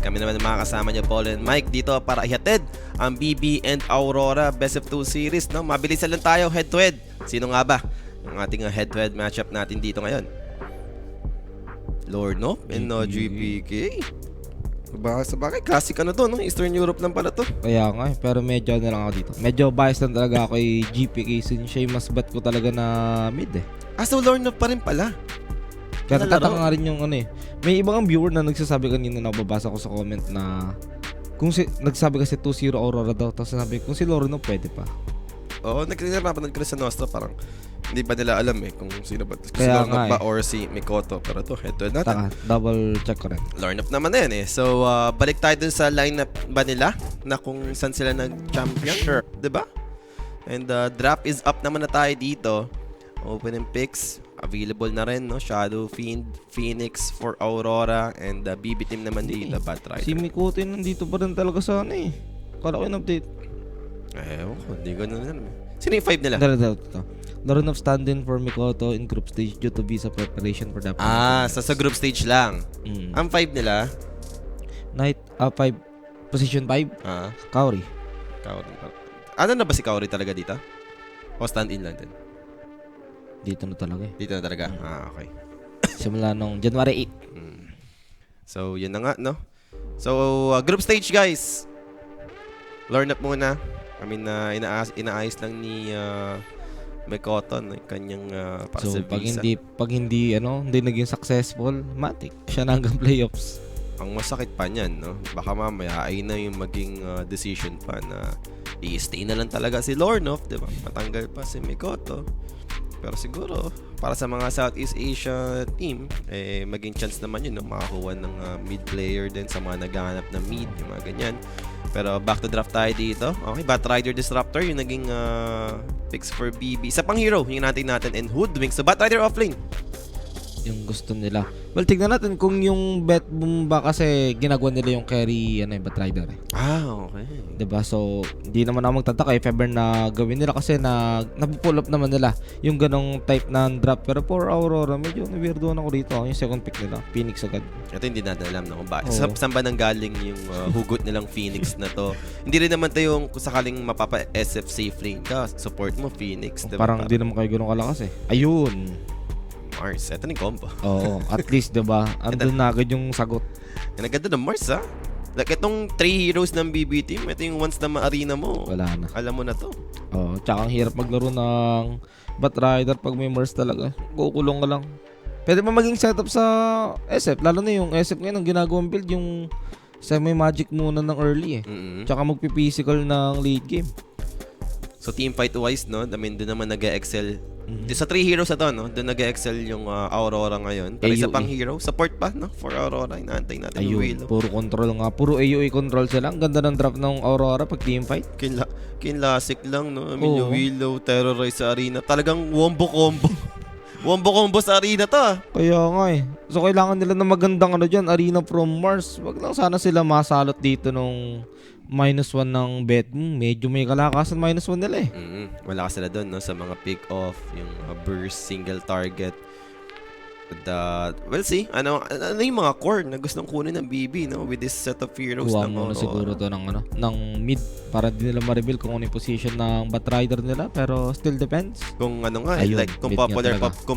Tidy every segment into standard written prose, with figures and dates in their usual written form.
Kami naman ang mga kasama niyo, Paul and Mike, dito para ihatid ang BB and Aurora Best of 2 series. No? Mabilisan lang tayo, head-to-head. Sino nga ba ang ating head-to-head matchup natin dito ngayon? Lornov and GPK. Sa bagay, classic ano to, no? Eastern Europe lang pala to. Kaya nga pero medyo na lang ako dito. Medyo biased lang talaga ako kay GPK since siya yung mas bet ko talaga na mid eh. So Lornov pa rin pala. Kaya tataka nga rin yung ano eh. May ibang viewer na nagsasabi kanina na babasa ko sa comment na nagsabi kasi 2-0 Aurora daw. Tapos sabi kung si Lornov pwede pa. Oo, nagpapanood ko sa Nostra, parang hindi ba nila alam kung sino ba. Si Kaya Lornov ba or si Mikoto. Pero to, head-to-head natin. Double check ko rin. Lornov naman na yan. So, balik tayo dun sa lineup ba nila na kung saan sila nag-champion. Sure. Diba? And draft is up naman na tayo dito. Open and picks. Available na rin, no? Shadow Fiend, Phoenix for Aurora, and BB team naman dito, Batrider. Si Mikoto nandito pa rin talaga sa ano eh. Kala ko yung update. Ewan ko, hindi ko na naman. Sino yung 5 nila? Ito. Lornov stand-in for Mikoto in group stage due to visa preparation for the sa group stage lang. Ang 5 nila? Knight, 5, position 5, Kaori. Ano na ba si Kaori talaga dito? O stand-in lang din? Dito na talaga eh. Dito na talaga? Okay. Simula nung January 8. So, yun na nga, no? So, group stage, guys. Lornov muna. I mean, inaayos lang ni Mikoto yung kanyang para so, sa visa. pag hindi naging successful, matik. Siya na hanggang playoffs. Ang masakit pa niyan, no? Baka mamaya ay na yung maging decision pa na i-stay na lang talaga si Lornov, di ba? Matanggal pa si Mikoto. Pero siguro, para sa mga Southeast Asia team, maging chance naman yun, no? Makakuha ng mid player din sa mga naghahanap ng mid, yung mga ganyan. Pero back to draft tayo dito. Okay, Batrider Disruptor, yung naging picks for BB. Sa pang hero, yung natin and Hoodwink. So, Batrider offlane. Yung gusto nila. Well, tignan natin kung yung bet boom ba kasi ginagawa nila yung carry Batrider eh. Okay. Diba? So, hindi naman ako magtataka if ever na gawin nila kasi napupull up naman nila yung ganong type na drop. Pero for Aurora, medyo na-weirdoan ako rito. Yung second pick nila, Phoenix agad. Ito hindi natin alam kung bakit. Saan ba nanggaling yung hugot nilang Phoenix na to? Hindi rin naman to yung kung sakaling mapapa-SF safe lane ka. Support mo, Phoenix. Diba? Parang hindi naman kayo ganun kalakas eh. Ayun! Mars. Ito yung combo. Oo, at least diba? Andun na agad yung sagot. Ang ganda ng Mars Like itong 3 heroes ng BB team, ito yung once na ma-arena mo. Wala na. Alam mo na to. Oo, tsaka ang hirap maglaro ng Batrider pag may Mars talaga. Kukulong ka lang. Pwede pa maging setup sa SF. Lalo na yung SF ngayon, ang ginagawang build yung semi-magic muna ng early eh. Tsaka magpi-physical ng late game. So team fight wise, no? I mean, doon naman nag-excel. Sa 3 heroes na to, no? Doon nag-excel yung Aurora ngayon. Pero isa pang hero, support pa, no? For Aurora, inaantay natin yung Willow. Puro control nga. Puro AoE control sila. Ang ganda ng draft ng Aurora pag team fight. Kinlasik lang, no? I mean, yung Willow, terrorize sa arena. Talagang wombo combo. Wombo combo sa arena to, Kaya nga eh. So, kailangan nila na magandang dyan, arena from Mars. Wag lang sana sila masalot dito nung -1 ng bet. Medyo may kalakasan -1 nila eh. Wala ka sila doon, no? Sa mga pick-off, yung burst, single target. But, we'll see. Ano yung mga core na gustong kunin ng BB, no? With this set of heroes. Kuha muna siguro to ng mid para di nila ma-reveal kung ano yung position ng Batrider nila. Pero still depends. Kung ano nga, like kung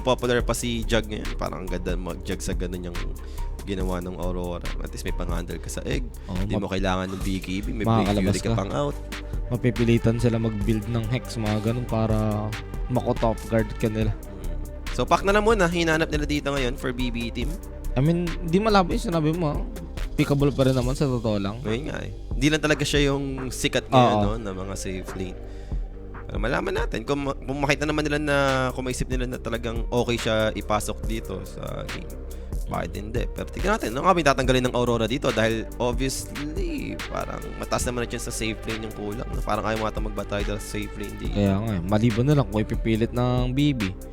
popular pa si Jug ngayon, parang ang ganda mag-Jug sa ganun yung ginawa ng Aurora. At least may pang-handle ka sa egg. Hindi mo kailangan ng BKB. May Fury ka pang out. Mapipilitan sila mag-build ng Hex, mga ganun, para mako-top guard ka nila. So, pack na lang muna. Hinanap nila dito ngayon for BB team. I mean, di malabo yung sinabi mo. Pickable pa rin naman sa totoo lang. Ngayon nga eh. Hindi lang talaga siya yung sikat ngayon, no? Na mga safe lane. Pero malaman natin. Kung makita naman nila na, kung maisip nila na talagang okay siya ipasok dito sa game. Bakit hindi? Pero tignan natin, ano kami tatanggalin ng Aurora dito? Dahil obviously, parang mataas naman na dyan sa safe lane yung kulang. Parang ayaw mga mag-batay dahil sa safe lane. Kaya nga eh, maliban na lang kung ipipilit ng BB.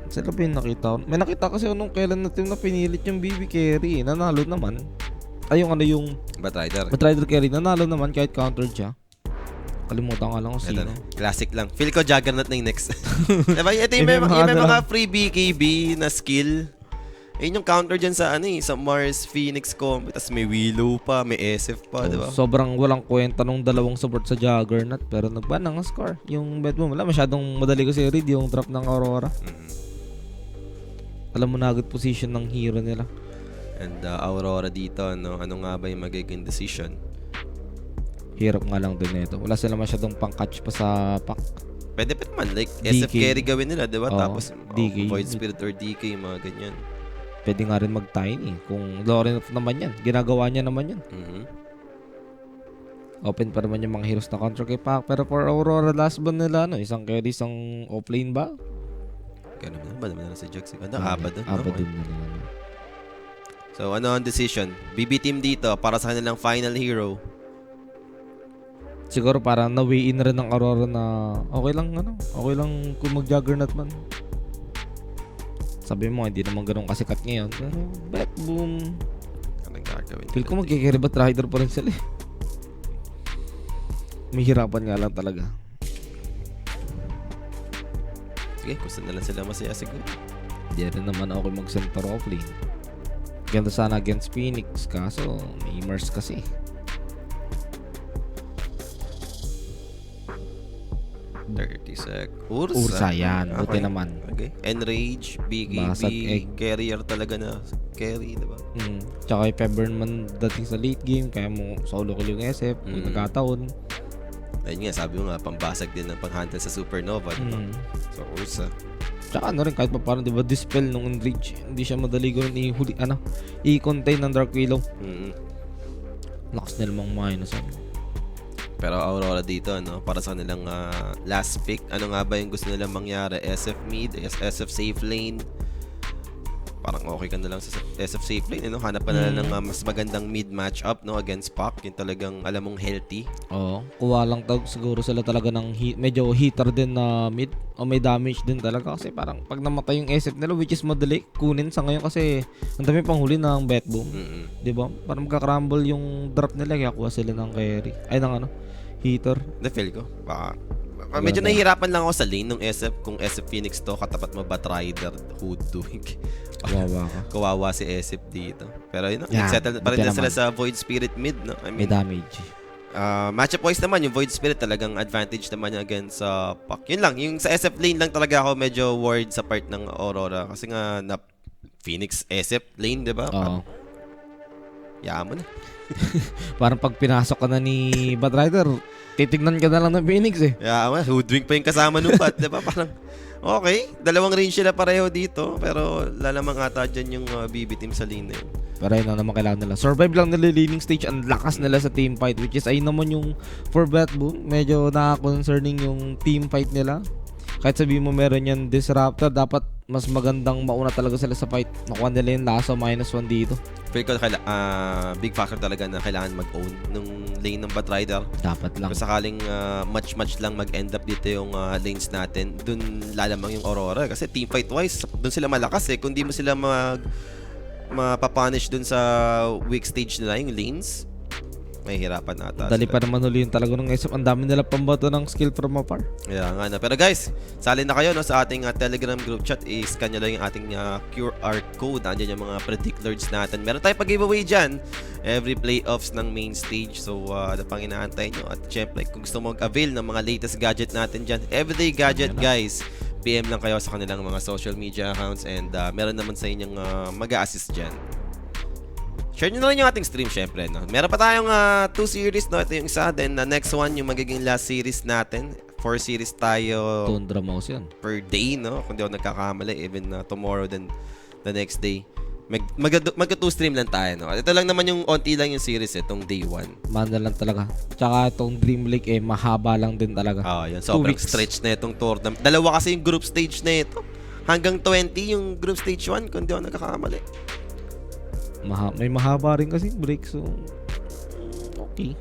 Sila ba yung nakita? May nakita kasi nung kailan na team na pinilit yung BB carry. Nanalo naman. Ay, yung Batrider carry. Nanalo naman kahit countered siya. Kalimutan ka lang kung sino. Classic lang. Feel ko Juggernaut na yung next. Diba? Ito yung may mga free BKB na skill. Ayun yung counter dyan sa sa Mars Phoenix combo. Tapos may Willow pa, may SF pa, di ba? Sobrang walang kwenta nung dalawang support sa Juggernaut pero nagban ng score. Yung bet mo wala masyadong madali kasi read yung drop ng Aurora. Alam mo na agad position ng hero nila. And Aurora dito, ano nga ba yung magiging decision? Hirap nga lang din nito. Wala sila masyadong pang-catch pa sa pack. Pwede pa naman, like SF DK. carry gawin nila, di ba? Oo, Tapos DK. Void Spirit or DK, mga ganyan. Pwede nga rin mag-tiny. Kung Lorenov naman yan. Ginagawa niya naman yan. Open pa naman yung mga heroes na counter kay Pac. Pero for Aurora, last ban nila, isang carry, isang offlane ba? Ganun na ba naman na si Jax? Abad doon. Abad din nila. So, ano ang decision? BB team dito para sa kanilang final hero. Siguro parang na-weigh in rin ng Aurora na okay lang kung mag-Juggernaut man. Sabi mo, hindi naman ganun kasikat ngayon. Pero, bet boom. Anong gagawin? Feel ko magkikiri Bat Rider pa rin sila eh. May hirapan nga lang talaga. Sige, gusto na lang sila masaya siguro. Hindi rin naman ako mag-center offlane. Ganda sana against Phoenix, kaso may immerse kasi. Ursa yan, buti naman. Okay. Enrage, Basag egg. BKB, carrier talaga na carry, diba? Tsaka kay Pebern man dating sa late game, kaya mo solo kill yung SF, kung nagkataon. Ayun nga, sabi mo nga, pambasag din ng pang-handle sa Supernova, diba? So, Ursa. Tsaka rin, kahit pa parang, diba, dispel nung Enrage, hindi siya madali ko rin i-contain ng Dark Willow. Lakas nila mang minus Pero Aurora dito, para sa kanilang last pick, ano nga ba yung gusto nilang mangyari? SF mid, SF safe lane. Parang okay ka na lang sa SF safe lane, hanap pa na lang ng mas magandang mid matchup, against Pac, yung talagang alam mong healthy. Oo, kuha lang siguro sila talaga ng medyo heater din na mid o may damage din talaga kasi parang pag namatay yung SF nila, which is madali kunin sa ngayon kasi ang dami pang huli ng bet boom. Diba? Parang magka-crumble yung drop nila kaya kuha sila ng carry. Ay, ng heater. Na-feel ko. Baka medyo nahihirapan lang ako sa lane ng SF. Kung SF Phoenix to, katapat mo Bat Rider, Hoodwink. Kawawa ka. Kawawa si SF dito. Pero yun, Yeah, settle pa rin buti na sila naman. sa Void Spirit mid, no? I May mean, damage. matchup wise naman, yung Void Spirit talagang advantage naman niya against Pac. Yun lang, yung sa SF lane lang talaga ako medyo worried sa part ng Aurora. Kasi nga, na Phoenix SF lane, di ba? Oo. Yaman na. Parang pag pinasok ka na ni Bat Rider, titignan ka na lang ng Phoenix eh. Yaman, Hoodwink pa yung kasama ng Bat, di ba? Parang, okay, dalawang range sila pareho dito. Pero lalamang ata dyan yung BB team sa lane na yun. Pero ayun na naman kailangan nila. Survive lang nila leading stage. Ang lakas nila sa team fight. Which is ayun naman yung for Bet Boom. Medyo nakaka-concerning yung team fight nila. Kahit sabihin mo meron yan Disruptor, dapat mas magandang mauna talaga sila sa fight. Nakuha nila yung laso -1 dito. Feel ko big factor talaga na kailangan mag-own nung lane ng Bat Rider. Dapat lang. Kung sakaling match lang mag-end up dito yung lanes natin, dun lalamang yung Aurora. Kasi team fight wise, dun sila malakas eh. Kung di mo sila mapapunish dun sa weak stage nila, yung lanes, mahihirapan ata Dali sila. pa naman huli yung talaga ng SF. Ang dami nila pambato ng skill from afar. Yeah, nga na. Pero guys, salin na kayo sa ating Telegram group chat. I-scan nyo lang yung ating QR code. Nandiyan yung mga predict lords natin. Meron tayong pag-giveaway dyan. Every playoffs ng main stage. So, ano pang inaantay nyo? At syempre, kung gusto mo mag-avail ng mga latest gadget natin dyan, everyday gadget guys, PM lang kayo sa kanilang mga social media accounts and meron naman sa inyong mag-a-assist dyan. Share nyo na rin yung ating stream, syempre. No? Meron pa tayong 2 series, no? Ito yung isa. Then, next one, yung magiging last series natin. 4 series tayo Tundra Mouse yun. per day, no? Kung di ako nagkakamali, even tomorrow, then the next day. Magka 2 stream lang tayo, no? Ito lang naman yung onti lang yung series, itong day 1. Manda lang talaga. Tsaka itong Dream League mahaba lang din talaga. Yun. Sobrang 2 weeks. stretch na itong tournament. Dalawa kasi yung group stage na ito. Hanggang 20 yung group stage 1, kung di ako nagkakamali. May mahaba rin kasi break, so okay.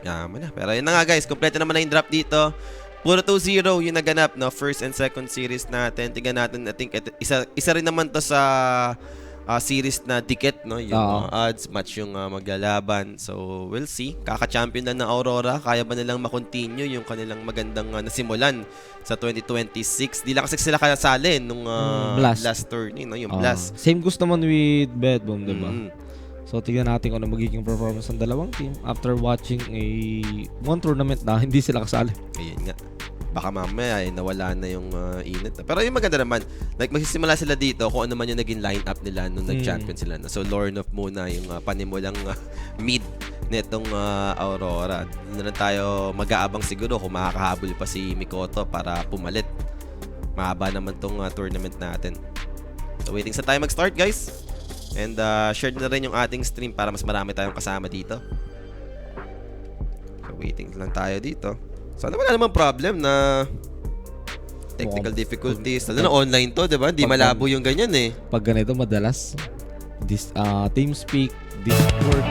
Yaman na. Pero yun na nga guys, kompleto naman na yung drop dito. Puro 2-0 yung naganap, no? First and second series natin. Tingnan natin, I think isa rin naman to sa series na dikit, no? Yung Oo. odds, match yung maglalaban. So, we'll see. Kaka-champion na ng Aurora. Kaya ba nilang makontinue yung kanilang magandang nasimulan sa 2026? Di lang kasi sila kasali nung Blast. last tourney, no? Yung Oo. Blast. Same gusto naman with Bedbom, diba? Mm. So, tignan natin kung ano magiging performance ng dalawang team after watching one tournament na hindi sila kasali. Ayun nga. Baka mamaya nawala na yung init. Pero yung maganda naman, like magsisimula sila dito kung ano man yung naging lineup nila nung nag-champion sila. No? So Lornoff muna yung panimulang mid netong Aurora. Doon na tayo mag-aabang siguro kung makakahabol pa si Mikoto para pumalit. Mahaba naman tong tournament natin. So waiting sa tayo mag-start, guys. And share na rin yung ating stream para mas marami tayong kasama dito. So waiting lang tayo dito. Sana wala namang problem na technical difficulties. Lalo na online to, di ba? Di malabo yung ganyan eh. Pag ganito madalas, TeamSpeak, Discord,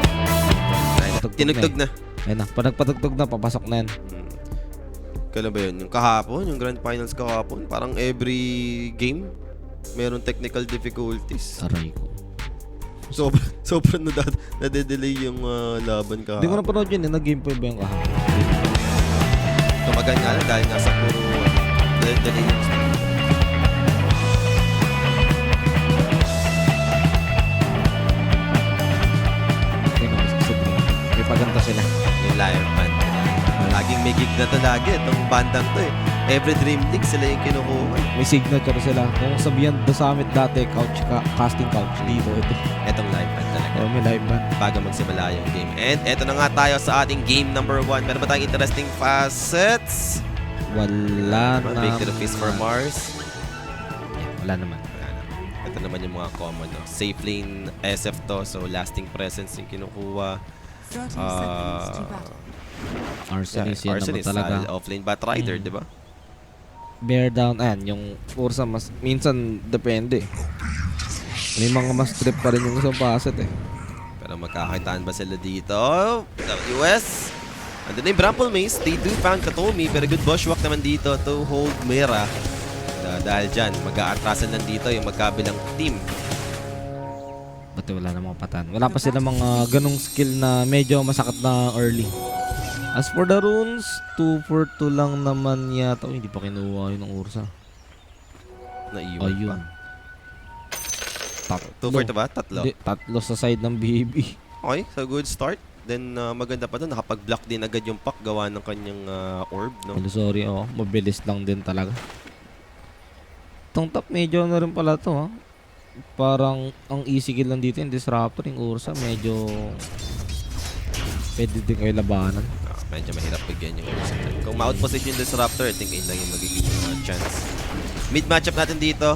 Tinugtog na. Ayun na, pag nagpatugtog na, papasok na yan. Kailan ba yun? Yung kahapon, yung grand finals kahapon, parang every game, meron technical difficulties. Aray ko. Sobrang nade-delay yung laban kahapon. Hindi ko napanood yun, nag-game pa ba yung kahapon? Tumagal nga lang dahil nasa puro delay yung start. May paganta sila. Yung live band. Laging may gig na to lagi. Itong bandang to eh. Every Dream League sila yung kinukuha. May signature sila. Kung sabihan The Summit dati, casting couch dito. Ito. Itong live band talaga. May live band. Bago magsimula yung game. And eto na nga tayo sa ating game number 1. Meron ba tayong interesting facets? Wala na. Victory Feast for Mars. Wala naman. Ito naman yung mga common. No? Safe lane SF to. So lasting presence yung kinukuha. Arsenis yan naman talaga. Offlane Bat Rider, di ba? Bear down. Ayan, yung Ursa mas minsan depende. May mga mas trip pa rin yung isang facet eh. Pero magkakakitaan ba sila dito? WS. Andun na yung Bramble Maze. They do found Katomi. Pero good bushwalk naman dito to hold Mira. Dahil dyan, mag-aatrasan lang dito yung magkabilang team. Pati wala namang patan. Wala pa sila mga ganong skill na medyo masakit na early. As for the runes, 2 for 2 lang naman yata. Oh, hindi pa kinuha yun ng Ursa. Naiwan pa. Ayun. 2 for 2 ba? Tatlo. Hindi, tatlo sa side ng BB. Okay, so good start. Then maganda pa doon, nakapag-block din agad yung pack gawa ng kanyang orb, no? Hello, sorry, oh. Mabilis lang din talaga. Tong top medyo na rin pala to, ha. Parang ang easy kill lang dito yung Disruptor, yung Ursa, medyo pwede din kayo labanan. Medyo mahirap bigyan yung Ursa. Kung ma-outposition yung Disruptor, I think yun lang yung magiging chance. Mid matchup natin dito,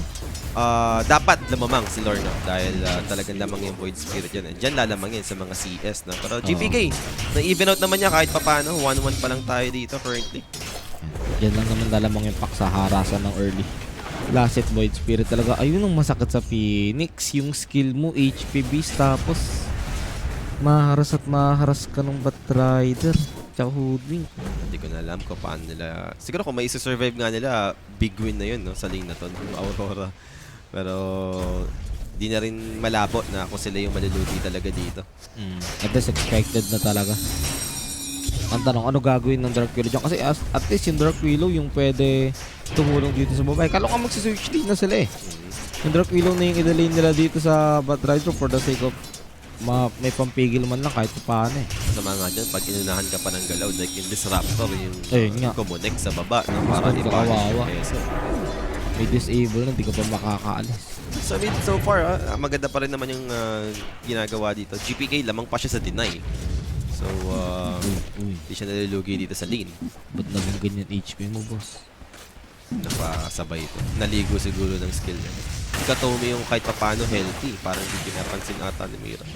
dapat lamamang si Lorna dahil talagang lamang yung Void Spirit yan. Diyan lalamang yan sa mga CS. No? Pero GPK, na-even out naman niya kahit papano. 1-1 pa lang tayo dito currently. Diyan lang naman lalamang yung pack sa harasan ng early. Last hit Void Spirit talaga. Ayun ang masakit sa Phoenix. Yung skill mo, HP beast, tapos maharas at maharas ka ng Bat Rider. Tsaka Hoodwink. Hindi ko na alam kung paano nila. Siguro kung may survive nga nila, big win na yun, no? Sa lane na to, ng Aurora. Pero di na rin malabo na kung sila yung malulugi talaga dito. At least expected na talaga. Ang tanong, ano gagawin ng Dark Willow dyan? Kasi at least yung Dark Willow yung pwede tumulong dito sa babae. Kalo ka magsiswitch lane na sila eh. Yung Dark Willow na yung idalane nila dito sa Bat Rider for the sake of may pampigil man lang kahit paano eh. Sama nga dyan, pag inunahan ka pa ng galaw, like yung Disruptor, yung nga. Kumunik sa baba, no? Para Mas i-punish. kawawa. So, May disable na, hindi ka pa makakaalis. so far, maganda pa rin naman yung ginagawa dito. GPK, lamang pa siya sa deny. So, hindi siya nalulugi dito sa lane. Ba't naging ganyan HP mo, boss? Napasabay ito. Naligo siguro ng skill niya. Katomi yung kahit papano healthy. Parang hindi pinapansin ata ni Mira.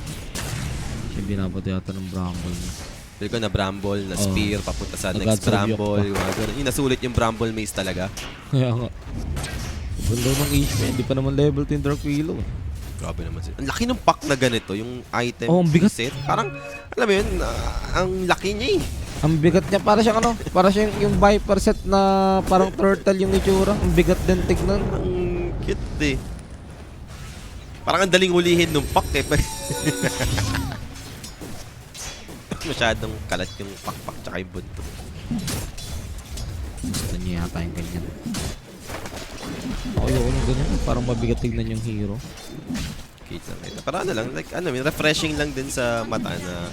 Siya binabati yata ng Bramble niya. Feel ko na Bramble, na Spear, papunta sa next Nag-adsorb Bramble. Yung nasulit yung Bramble Maze talaga. Kaya nga. Bunda ng HP, hindi pa naman level 10 Dark Willow. Grabe naman sila. Ang laki ng pack na ganito, yung item ang bigat. set. Parang, alam mo yun, ang laki niya eh. Ang bigat niya, para siyang ano, para siyang yung Viper set na parang turtle yung itsura. Ang bigat din tignan. Ang cute eh. Parang ang daling hulihin nung pak eh. Masyadong kalat yung pak-pak tsaka yung buntot. Gusto niya yata yung ganyan. Ayoko ng ganyan. Parang mabigat tignan yung hero. Kita. Para ano lang, like ano, refreshing lang din sa mata na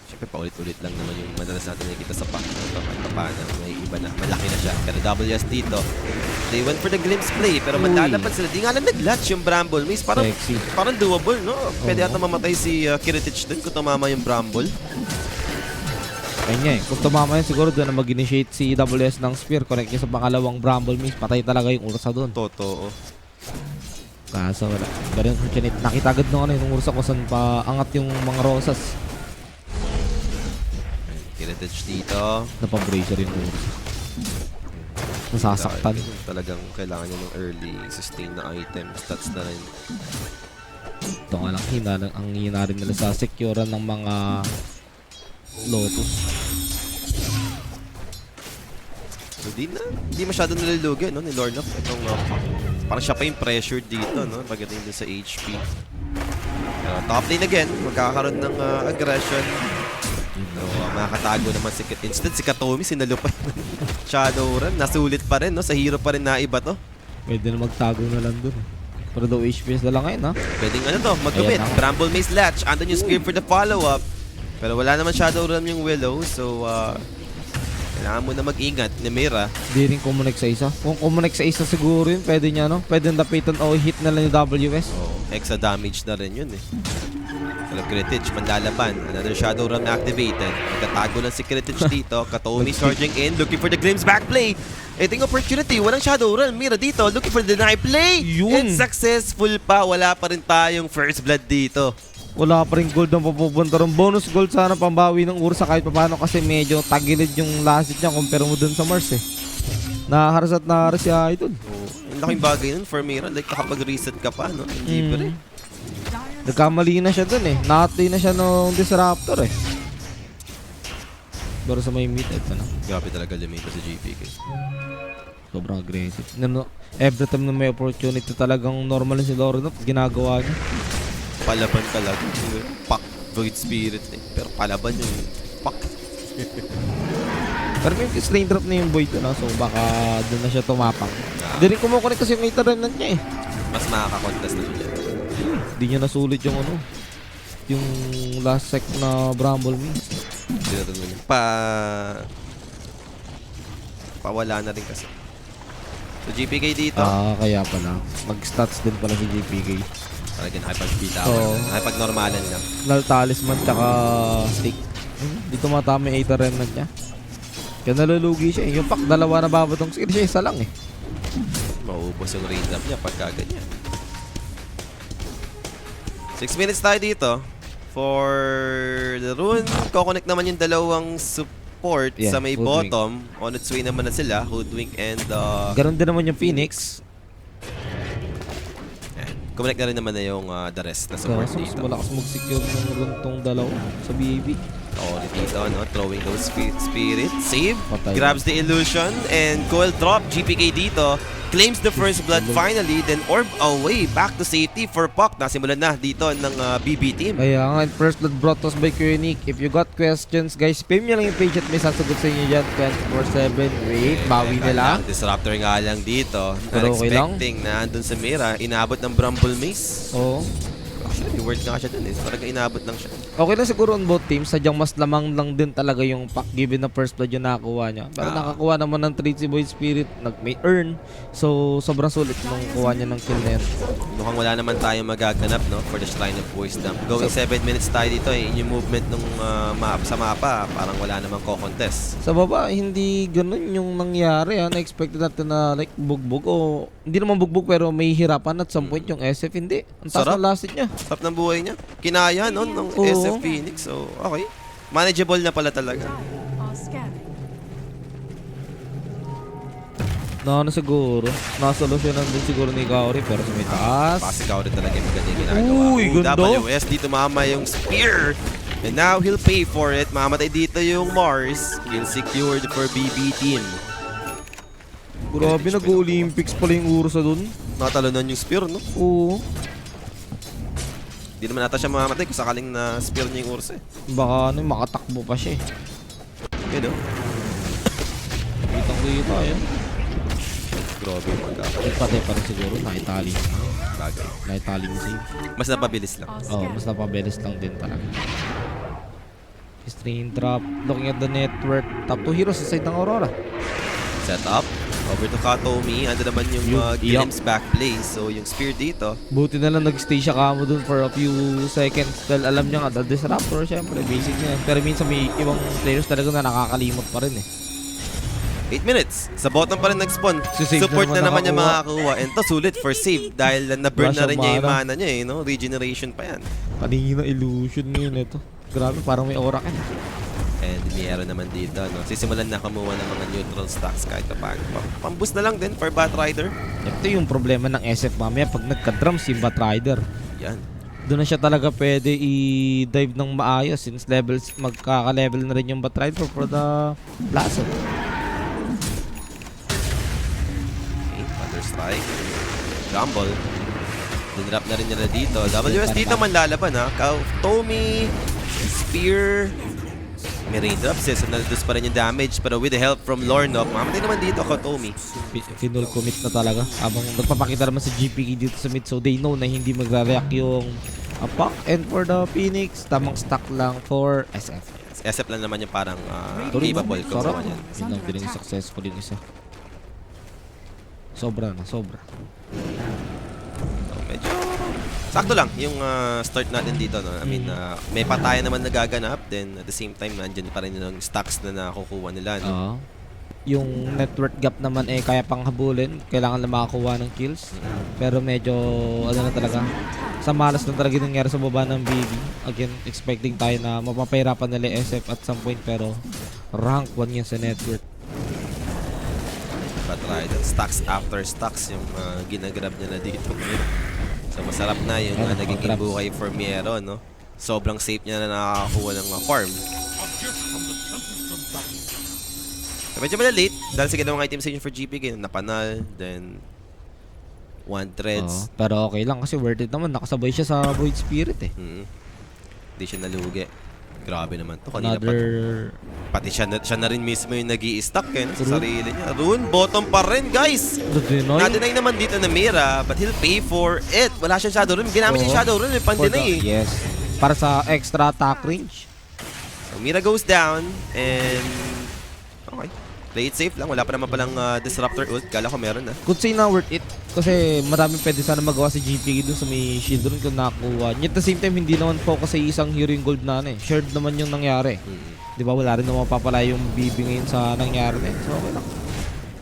syempre paulit-ulit lang naman yung madalas natin nakikita sa pack. Paano, may iba na, malaki na siya. Pero WS dito, they went for the glimpse play, pero mandalapan sila. Di nga lang nag-latch yung Bramble Maze. Parang, Sexy. parang doable, no? Pwede ata mamatay si Kiritich dun kung tumama yung Bramble. Kanya eh. Kung tumama yun, siguro doon na mag-initiate si WS ng spear. Connect niya sa pangalawang Bramble Maze. Patay talaga yung Ursa doon. Totoo. Kaso wala. Ganun kung chinit. Nakita agad nung ano yung Ursa kung saan pa angat yung mga rosas. Kiritich dito. Napabracer yung Ursa. Nasasaktan. Talagang kailangan niya ng early sustain na item. Stats na rin. Ito nga lang ang hina rin nila sa securean ng mga Lotus. So, hindi masyado nalulugi, no, ni Lornoff. Itong, parang siya pa yung pressure dito, no, pagdating din sa HP. Top lane again, magkakaroon ng aggression. So, makakatago naman si instead si Katomi, sinalupan ng Shadowrun. Nasulit pa rin, no, sa hero pa rin na iba to. Pwede na magtago na lang dun. Pero daw HPS na lang ngayon, ha? Pwedeng ano to, mag-commit. Bramble Maze Latch, andun yung Scream for the follow-up. Pero wala naman Shadowrun yung Willow, so kailangan mo na mag-ingat ni Mira. Hindi rin kumunik sa isa. Kung kumunik sa isa siguro yun, pwede niya, no? Pwede dapitan o hit na lang yung WS. Hexa damage na rin yun eh. Pero Kiritich, mandalaban. Another Shadowrun activated. Nagtatago lang si Kiritich dito. Katomi charging in, looking for the Glimpse back play. Ito yung opportunity. Walang Shadowrun. Mira dito, looking for the deny play. Yun. And successful pa. Wala pa rin tayong first blood dito. Wala pa rin gold ang papupunta ron. Bonus gold sana pambawi ng Ursa kahit paano kasi medyo tagilid yung last hit niya compare mo dun sa Mars eh. Naharas at naharas si Idol. Ang laking bagay nun for Mira. Like nakapag-reset ka pa, no? Hindi pa rin. Nagkamali na siya dun eh. Nakatay na siya nung Disruptor eh. Pero sa may mid, ito na. Grabe talaga limita sa GPK. Sobrang aggressive. Every time na may opportunity talagang normal si Lorenov, ginagawa niya. Palaban talaga. Pak, Void Spirit eh. Pero palaban yung pak. Pero may slane drop na yung Void na, so baka doon na siya tumapang. Hindi rin kumukunik kasi yung Aether Remnant niya eh. Mas makaka-contest na siya. Hindi niya nasulit yung ano, yung last sec na Bramble Maze. Pawala na rin kasi. So GPK dito. Kaya pala. Mag-stats din pala si GPK. Talagang nakipag-beat Oo. nakipag-normalan lang. Null Talisman tsaka stick. Hindi tumatama yung Aether Remnant niya. Kaya nalulugi siya eh. Yung pack, dalawa na babatong skill siya, isa lang eh. Mauubos yung range up niya pagka ganyan. 6 minutes tayo dito. For the rune, kukonek naman yung dalawang support sa may Hoodwink. bottom. On its way naman na sila, Hoodwink and Ganon din naman yung Phoenix. kumonek na rin naman na yung the rest na support Kaso mas dito. malakas mag-secure ng runtong dalawa sa BB. Dito, no? Throwing those spirits. Save. Patay. Grabs the illusion. And coil drop. GPK dito. Claims the first blood finally. Then orb away. Back to safety for Puck. Nasimulan na dito ng BB team. Kaya nga, first blood brought us by Koenig. If you got questions, guys, spam nyo lang yung page at may sasagot sa inyo dyan. 24/7. Wait, bawi nila. Disruptor nga lang dito. Pero okay lang. Unexpecting na andun sa Mira. Inabot ng Bramble Maze. Oo. Actually, word nga siya dun eh. Parang inabot lang siya. Okay lang siguro on both teams. Sadyang mas lamang lang din talaga yung pack given na first blood yung nakakuha niya. Pero nakakuha naman ng 3 si Void Spirit. May earn. So, sobrang sulit nung kuha niya ng kill na yan. Mukhang wala naman tayong magaganap, no, for the Shrine of Wisdom. Going 7 minutes tayo dito eh. Yung movement nung sa mapa, parang wala namang ko-contest. Sa baba, hindi ganun yung nangyari. Na-expected natin na like bugbog o hindi naman bugbog pero may hirapan at some point yung SF. Hindi. Ang taas Sarap. ng last hit niya. Sarap ng buhay niya. Kinaya, no, ng Oo. SF Phoenix. So, okay. Manageable na pala talaga. Na siguro. Nasolusyonan din siguro ni Kaori pero sa may taas. Pasikaw rin talaga yung maganda yung ginagawa. Uy, ganda. WS, dito mama yung spear. And now, he'll pay for it. Mamatay dito yung Mars. Kill secured for BB team. Grabe, nag-Olympics pala yung Ursa dun. Natalonan yung spear, no? Oo. Hindi naman ata siya mamamatay kung sakaling na spear niya yung Ursa eh. Baka makatakbo pa siya eh. Yun o. Kitang kita yun. Grabe yung pagkakataon. Patay pa rin siguro. Naitali. Bagay. Naitali mo save. Mas napabilis lang. Oh, mas napabilis lang din talaga. Strain trap. Looking at the network. Top 2 heroes sa side ng Aurora. Set up. Over to Katomi. Ando naman yung Glim's back play. So yung spear dito. Buti na lang nag-stay siya kamo dun for a few seconds dahil alam niya nga, the disruptor syempre, basic niya. Pero minsan may ibang players talaga na nakakalimot pa rin eh. 8 minutes. Sa bottom pa rin nag-spawn. Sisave Support na na naman naman niya nakakuha. makakakuha. And to, sulit for save. Dahil na-burn Wala na rin niya yung siyang mana niya eh. No? Regeneration pa yan. Kanina illusion ngayon ito. Grabe, parang may aura ka. And meron naman dito. No? Sisimulan na kumuha ng mga neutral stacks kahit pa paano. Pamboost na lang din for Batrider. Ito yung problema ng SF mamaya pag nagka-drums yung Batrider. Yan. Doon na siya talaga pwede i-dive ng maayos since levels, magkaka-level na rin yung Batrider for the Blossom. Okay, Thunderstrike. Rumble. Dinrap na rin nila dito. WS dito man lalaban ha. Tommy, Spear, may raindrops eh. So naldos pa rin yung damage. Pero with the help from Lornok, mamatay naman dito Tommy. Finul commit na talaga. Habang nagpapakita naman sa GPK dito sa mid. So they know na hindi magre-react yung Puck. And for the Phoenix, tamang stack lang for SF. SF lang naman yung parang capable ko. Sarap. Yun lang din yung successful yung isa. Sobra na, sobra. So, medyo sakto lang yung start natin dito. No? I mean, may patayan naman nagaganap. Then at the same time, nandyan pa rin yung stacks na nakukuha nila. No? Yung network gap naman eh kaya pang habulin. Kailangan na makakuha ng kills. Pero medyo ano na talaga. Sa malas na talaga nangyari sa baba ng BB. Again, expecting tayo na mapapahirapan nila SF at some point. Pero rank 1 yan sa network. Batrider. Stacks after stacks yung ginagrab nila dito. So masarap na yung nagiging buhay for Miero, no? Sobrang safe niya na nakakakuha ng farm. So, medyo malilate dahil sa ginawang item station for GPK, napanal, then one threads. Pero okay lang kasi worth it naman. Nakasabay siya sa Void Spirit eh. Hindi siya nalugi. Grabe naman to. Kanina pati siya na rin mismo yung nag-i-stack eh, sa sarili niya. Rune, bottom pa rin, guys! Na-deny naman dito na Mira, but he'll pay for it. Wala siyang Shadow Rune. Ginamit yung Shadow Rune, may pan-deny eh. Yes. Para sa extra attack range. So, Mira goes down, and okay. Play it safe lang. Wala pa naman palang Disruptor ult. Kala ko meron na. Could say na worth it. Kasi maraming pwede sana magawa si GPK dun sa may shield rune kung nakakuha. Yet at the same time, hindi naman focus sa isang hero yung gold na ano eh. Shared naman yung nangyari. Di ba? Wala rin naman mapapala yung BB ngayon sa nangyari na eh. So okay lang.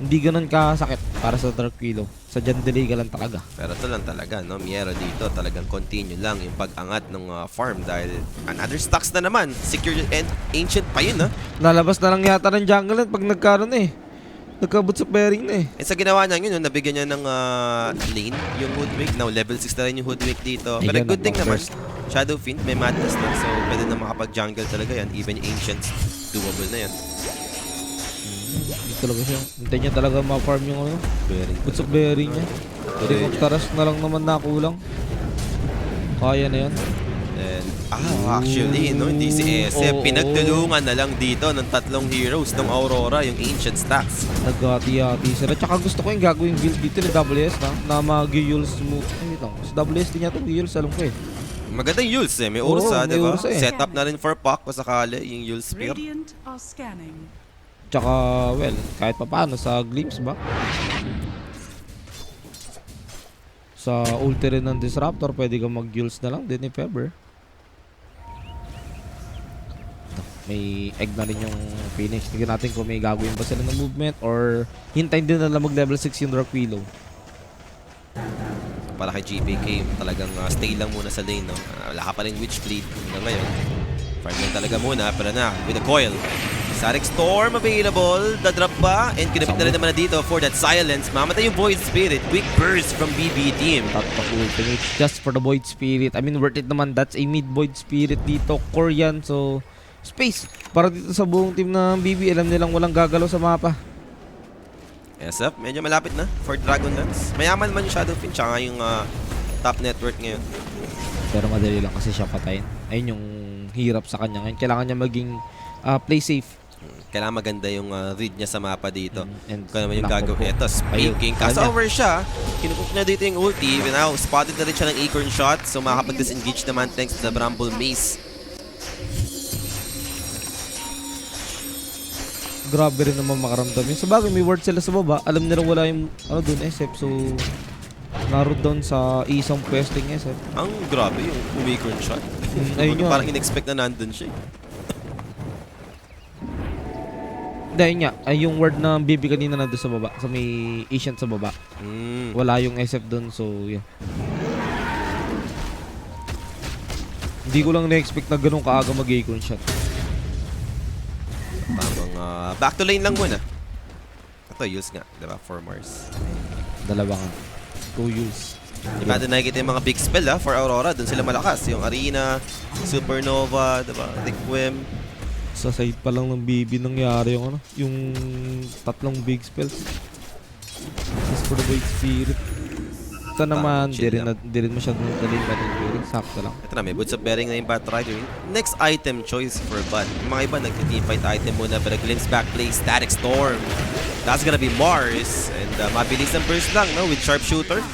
Hindi ganun kasakit para sa Dark Willow. Sa Jandeliga lang talaga. Pero ito lang talaga, no? Miero dito talagang continue lang yung pag-angat ng farm dahil another stacks na naman. Secure and ancient pa yun, ha? Lalabas na lang yata ng jungle pag nagkaroon eh. Nagkabot sa pairing na eh. And sa ginawa niya yun, nabigyan niya ng lane yung Hoodwink. Now level 6 na rin yung Hoodwink dito. Pero Ayun, good thing naman, first. Shadow Fiend may madness na. So pwede na makapag-jungle talaga yan. Even ancients, doable na yan. Hindi talaga siya. Hintay niya talaga ma-farm yung ano. Bearing. Boots of bearing niya. Hindi magtaras na lang naman nakulang. Kaya na yan. And, actually, no, hindi si SF. Pinagtulungan na lang dito ng tatlong heroes ng Aurora, yung Ancient Stacks. Nag-hati-hati sila. Tsaka gusto ko yung gagawing build dito ni WS na mag-Yules mo. Ay, lang. Sa WS din yata Yules, alam ko eh. Maganda yung Yules eh. May Ursa, may di ba? Ursa eh. Set up na rin for Puck kung sakali yung Yules Spear. Radiant are scanning. Tsaka, well, kahit pa paano sa Glimpse ba? Sa ulti rin ng Disruptor, pwede kang mag-Yules na lang din if ever. May egg na rin yung Phoenix. Tignan natin kung may gagawin ba sila ng movement or hintayin din nila mag-level 6 yung Dark Willow. Para kay GPK, talagang stay lang muna sa lane, no? Wala ka pa rin Witch Blade hanggang ngayon. Farm lang talaga muna, pero na, with a coil. Static Storm available, the-drop pa, and kinapit na rin naman na dito for that silence. Mamatay yung Void Spirit, quick burst from BB team. Tatak ultimate just for the Void Spirit. I mean, worth it naman. That's a mid Void Spirit dito. Korean, so space. Para dito sa buong team ng BB, alam nilang walang gagalaw sa mapa. SF, medyo malapit na for Dragon Dance. Mayaman man yung Shadow Fiend, tsaka yung top network ngayon. Pero madali lang kasi siya patayin. Ayun yung hirap sa kanya ngayon. Kailangan niya maging play safe. Kailangan maganda yung read niya sa mapa dito. And Kung naman yung naku gagawin. po. Ito, speaking. Ayun. Crossover siya. Kinukup niya dito yung ulti. Now, spotted na rin siya ng acorn shot. So, makakapag-disengage naman thanks to the Bramble Mace. Grabe rin naman makaramdam yun. Sa bagay, may ward sila sa baba. Alam nila wala yung dun SF. So, narrow down sa isang pwesting SF. Ang grabe yung acorn shot. Ayun nga. Parang in-expect na nandun siya. Dahil nga, ay yung word na BB kanina nandun sa baba. Sa may Asian sa baba. Wala yung SF dun. So, yeah. Hindi ko lang na-expect na ganun kaaga mag-acorn shot. Tamang back to lane lang muna. Ito, use nga. Diba? 4 Mars. Dalawa nga. 2 use. Di ba nakikita yung mga big spell for Aurora. Doon sila malakas. Yung Arena, Supernova, diba? Requiem. Sa side pa lang ng BB nangyari yung yung tatlong big spells. Just for the Void Spirit. Ito naman, chill di rin masyadong daling Battle Fury. Sakto lang. Ito na, may Boots of Bearing na yung Batrider. Next item choice for Bud. Yung mga iba, nag-teamfight item muna. But a glimpse back play, Static Storm. That's gonna be Mars. And mabilis ang burst lang, no? With Sharpshooter.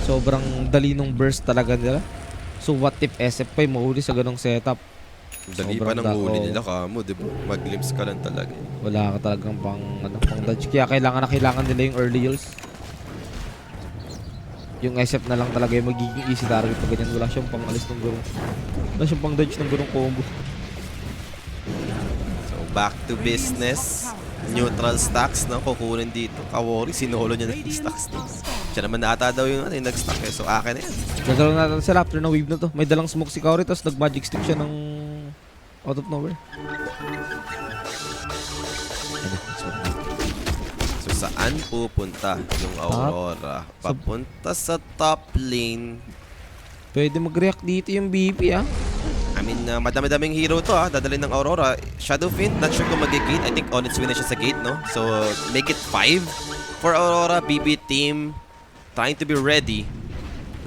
Sobrang dali nung burst talaga nila. So what if SF pa yung mahuli sa ganong setup? Dali pa Sobrang ng huli nila kamo, di ba? Mag-glimpse ka lang talaga. Wala ka talagang pang dodge. Kaya kailangan nila yung early heals. Yung SF na lang talaga yung magiging easy target pag ganyan. Wala siyang pang alis ng gurong. Wala siyang pang dodge ng gurong combo. So, back to business. Neutral stacks na kukunin dito. Kawori, sinolo niya na yung stacks. Siya naman na ata daw yung nag-stack eh. So, akin na yan. Gagalaw natin sila after na wave na to. May dalang smoke si Kaori tapos nag-magic stick siya ng out of nowhere. So, saan pupunta yung Aurora? Papunta sa top lane. Pwede mag-react dito yung BP I mean, madami-daming hero to dadalhin ng Aurora. Shadowfiend, not sure kung mag-gate. I think on its way na siya sa gate, no? So, make it 5 for Aurora. BB team trying to be ready.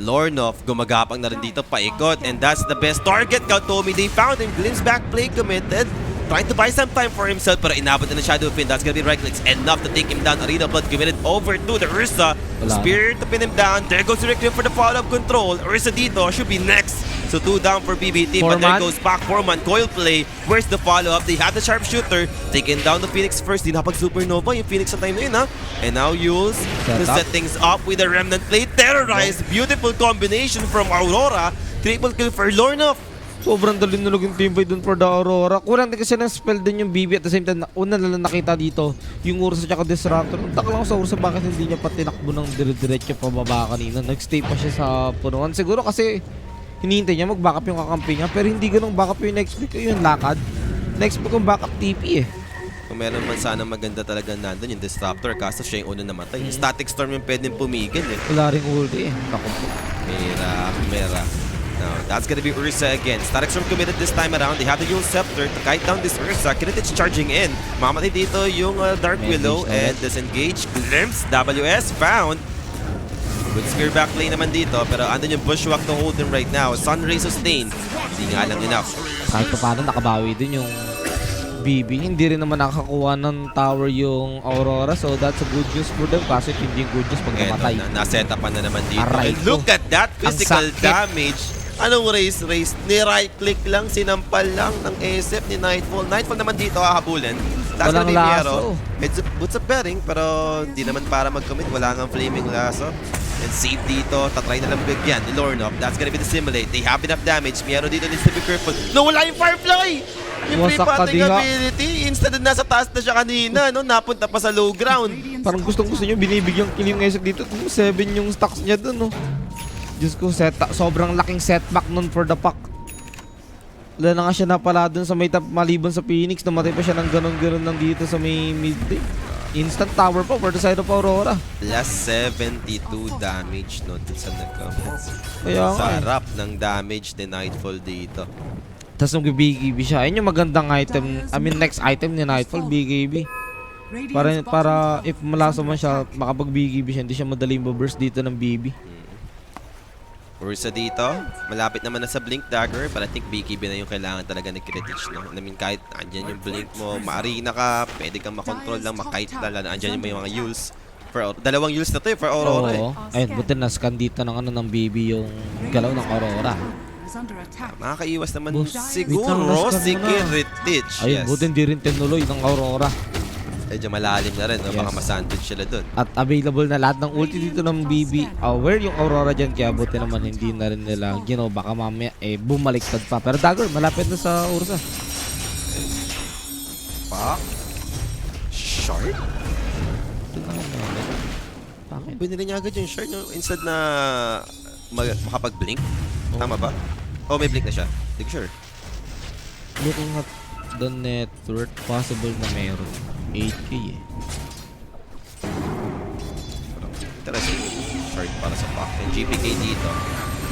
Lornoff, gumagapang na rin dito, paikot. And that's the best target. Kautomi, they found him. Glimpse back play committed. Trying to buy some time for himself, pero inabot na ng Shadowfiend. That's gonna be right clicks. Enough to take him down. Arena Blood committed over to the Ursa. Spear to pin him down. There goes Rick for the follow-up control. Ursa dito should be next. So 2 down for BB team, but there goes back 4-man coil play. Where's the follow-up? They have the sharpshooter. Taking down the Phoenix first. Di napag-supernova yung Phoenix sa time na yun, And now Yules to set things up with a remnant play. Terrorized. Beautiful combination from Aurora. Triple kill for Lornoff. Sobrang dali nulog yung team fight dun for the Aurora. Kulang din kasi ng spell din yung BB at the same time. Una na lang nakita dito yung Ursa at Disruptor. Taka lang sa Ursa bakit hindi niya pa tinakbo ng dire-diretso pababa kanina. Nagstay pa siya sa punuan. Siguro kasi hinihintay niya mag-backup yung kakampi niya. Pero hindi ganong backup yung na-expect ko yung lakad. Na-expect yung backup TP Kung meron man sana maganda talaga nandun yung Disruptor, kaso siya yung una namatay. Yung Static Storm yung pwedeng pumigil Wala ring ulti Naku. Mera. Now, that's gonna be Ursa again. Static Storm committed this time around. They have the Yule Scepter to kite down this Ursa. Kinetic charging in. Mamatay dito yung Dark Willow and disengage. Glimpse. WS found. Good spear back lane naman dito, pero andun yung Bushwhack to hold him right now. Sunray sustain. Hindi nga lang enough. Kahit pa paano nakabawi din yung BB. Hindi rin naman nakakakuha ng tower yung Aurora. So that's a good news for them. Kaso hindi yung good news pag namatay. Na-setapan na naman dito. Aray And look at that physical sakit. damage. Anong race? Ni right click lang, sinampal lang ng SF ni Nightfall. Nightfall naman dito hahabulin. That's Walang gonna be Piero. laso. It's boots of bearing, pero hindi naman para mag-commit. Wala nga flaming laso. And save dito. Tatry na lang bigyan ni Lornoff. That's gonna be the simulate. They have enough damage. Miero dito needs to be careful. Nawala yung Firefly! Yung free Wasak ka potting diha. ability. Instead nasa taas na siya kanina, no? Napunta pa sa low ground. Parang gustong-gusto nyo, binibigyan kill yung Isaac dito. 7 yung stocks niya dun, no? Diyos ko, sobrang laking setback nun for the pack. Wala na nga siya napala dun sa may maliban sa Phoenix. Namatay pa siya ng ganon-ganon lang dito sa may mid-day. Instant tower pa for the side of Aurora. Plus 72 damage no dun sa nag-comments. Kaya nga Sarap ng damage ni Nightfall dito. Tapos nung BKB siya. Ayun yung magandang item. I mean, next item ni Nightfall, BKB. Para if malasa man siya, makapag-BKB siya, hindi siya madaling burst dito ng BB. Ursa dito, malapit naman na sa Blink Dagger, but I think BKB na yung kailangan talaga ni Kiritich, no? I mean, kahit andyan yung Blink mo, ma-arena ka, pwede kang makontrol lang, makite na, andyan yung mga Yules. Dalawang Yules na to for Aurora eh. Oo. Ayun, buti na-scan dito ng ng BB yung galaw ng Aurora. Makakaiwas naman Boss, siguro wait lang, si nascan mo na. Kiritich. Ayun, Yes. buti hindi rin tinuloy ng Aurora. Medyo malalim na rin, no? Baka Yes. masandwich sila dun. At available na lahat ng ulti dito ng BB. Aware yung Aurora dyan, kaya buti naman hindi na rin nila, baka mamaya bumaliktad pa. Pero Dagger, malapit na sa Ursa. Pak. Shard? Tignan natin. Bakit? Binili niya agad yung shard, no? Instead na makapag-blink. Tama ba? Oh, may blink na siya. Hindi ko sure. Looking at the net worth, possible na meron 8k eh. Interesting. Shard para sa Pak. And GPK dito.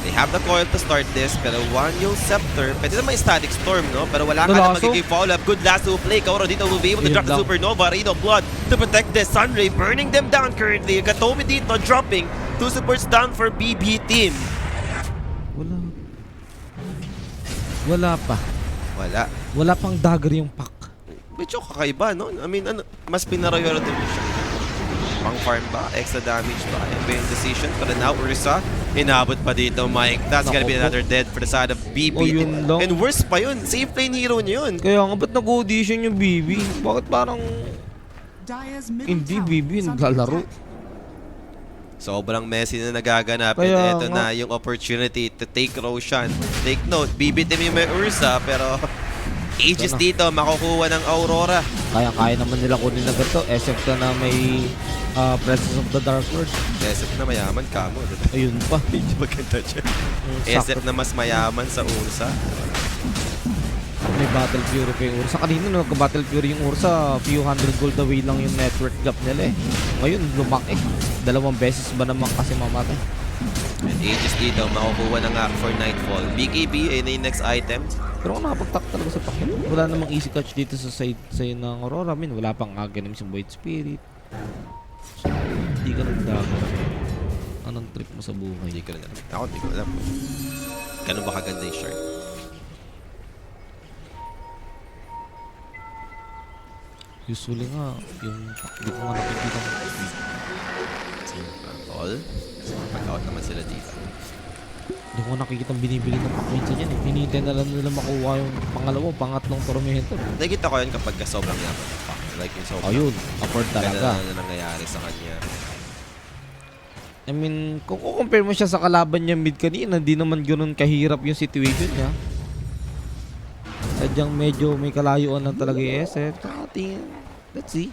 They have the coil to start this, pero one yung Scepter. Pwede naman yung Static Storm, no? Pero wala ka na Lasso? magiging follow-up. Good lasso play. Kaoro dito will be able to Yun drop the lang. Supernova. Rain of Blood to protect this. Sunray burning them down currently. Katomi dito dropping. 2 supports down for BB team. Wala pa. Wala. Wala pang Dagger yung pack. Medyo kakaiba, no? I mean, mas pinarayolado mo siya. Pang farm ba? Extra damage ba? Yan ba yung decision? Pero now, Ursa, inabot pa dito, Mike. That's gonna be Naku po. another dead for the side of BB. Oh, yun lang. And worse pa yun. Safe lane hero niya yun. Kaya nga, ba't nag-audition yung BB? Bakit parang hindi BB yung naglalaro? Sobrang messy na nagaganap. Kaya And eto nga. na yung opportunity to take Roshan. Take note, BB team yung may Ursa, pero Aegis Ito na. dito, makukuha ng Aurora. Kaya naman nila kunin na ganito. Except na may Presence of the Dark Lord. SF na mayaman, kamo. Diba? Ayun pa. Medyo maganda siya. SF na mas mayaman sa Ursa. May Battle Fury pa yung Ursa. Kanina nagka-Battle Fury yung Ursa, few hundred gold away lang yung network gap nila eh. Ngayon, lumaki. 2 beses ba naman kasi mamatay? And Aegis dito, makukuha na nga for Nightfall. BKB ay na yung next item. Pero kung nakapag-tack talaga sa pack, wala namang easy catch dito sa side ng Aurora. Wala pang aganim sa Void Spirit. So, hindi ka nagdagan. Anong trip mo sa buhay? Hindi ko rin alam. Ako, hindi ko alam. Ganun ba kaganda yung shard? Usually nga, yung hindi ko nga nakikita ng All. Pag-out naman sila dito. hindi ko nga nakikita binibili ng pack minsan yan eh. Hinihintay na lang nila makuha yung pangalawa, pangatlong tormento. Nakikita ko yun kapag sobrang yaman ng pack. Like yung sobrang Ayun, afford ganda talaga. na nangyayari sa kanya. I mean, kung compare mo siya sa kalaban niya mid kanina, hindi naman ganoon kahirap yung situation niya. Sadyang medyo may kalayuan lang talaga yung SF. Let's see.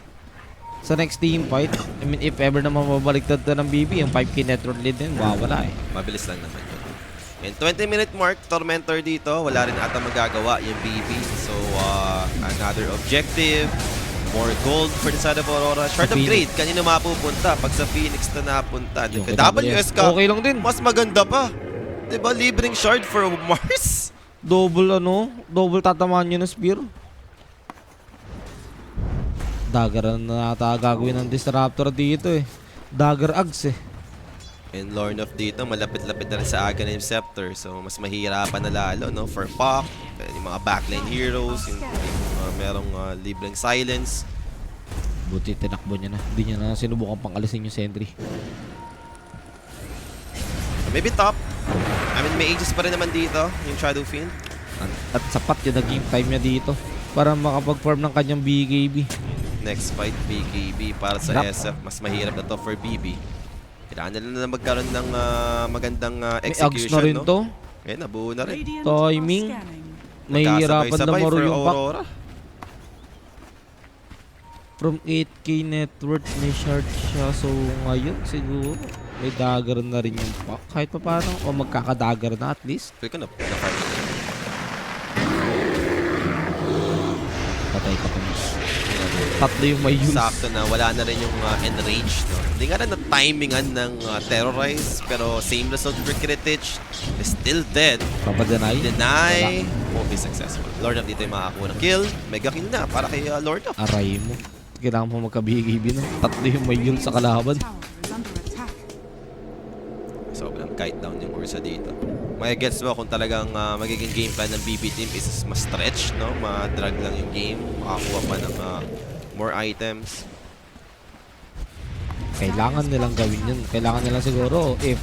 Sa next team fight, I mean, if ever naman mabaliktad na ng BB, yung 5k network lead din, wawala eh. Mabilis lang naman yun. And 20-minute mark, Tormentor dito. Wala rin ata magagawa yung BB. So, another objective. More gold for the side of Aurora. Short Sa upgrade. Kanino mapupunta? Pag sa Phoenix na napunta. Yung Kay kay WS ka. Okay lang din. Mas maganda pa. Diba? Libreng shard for Mars. Double tatamaan nyo ng spear. Dagger na ata gagawin ng Disruptor dito eh. Dagger Ags eh. And Lornoff dito, malapit-lapit na rin sa Aghanim Scepter. So, mas mahirapan na lalo, no? For Pak, yung mga backline heroes, yung merong libreng silence. Buti tinakbo niya na. Hindi niya na sinubukan pang alisin yung sentry. Maybe top. I mean, may ages pa rin naman dito, yung Shadow Fiend. At sapat yung naging time niya dito para makapag-form ng kanyang BKB. Next fight, BKB. Para sa Nap. SF, mas mahirap na to for BB. Kailangan nila na magkaroon ng magandang May Ags execution, na rin no? to. Eh, nabuo na rin. Timing. Mahihirapan na Magkasabay-sabay maro for yung pack. Aurora. From 8k net worth may shard siya. So ngayon siguro may dagger na rin yung pack. Kahit pa paano o magkakadagger na at least. Feel ko na-farm na yun. Patay ka pa mas. Tatlo yung may use. Sakto na, wala na rin yung enrage, no? Hindi nga na na-timingan ng terrorize, pero same result for Kiritich. Is still dead. Papadenay. Deny. Won't be successful. Lord of dito yung makakuha ng kill. Mega kill na para kay Lord of. Aray mo. Kailangan mo magkabihig-ibi no? Tatlo yung may use sa kalaban. So, kite down yung Ursa dito. May gets mo kung talagang magiging game plan ng BB team is mas stretch, no? Ma-drag lang yung game, makakuha pa ng more items. Kailangan nilang gawin yun. Kailangan nilang siguro, if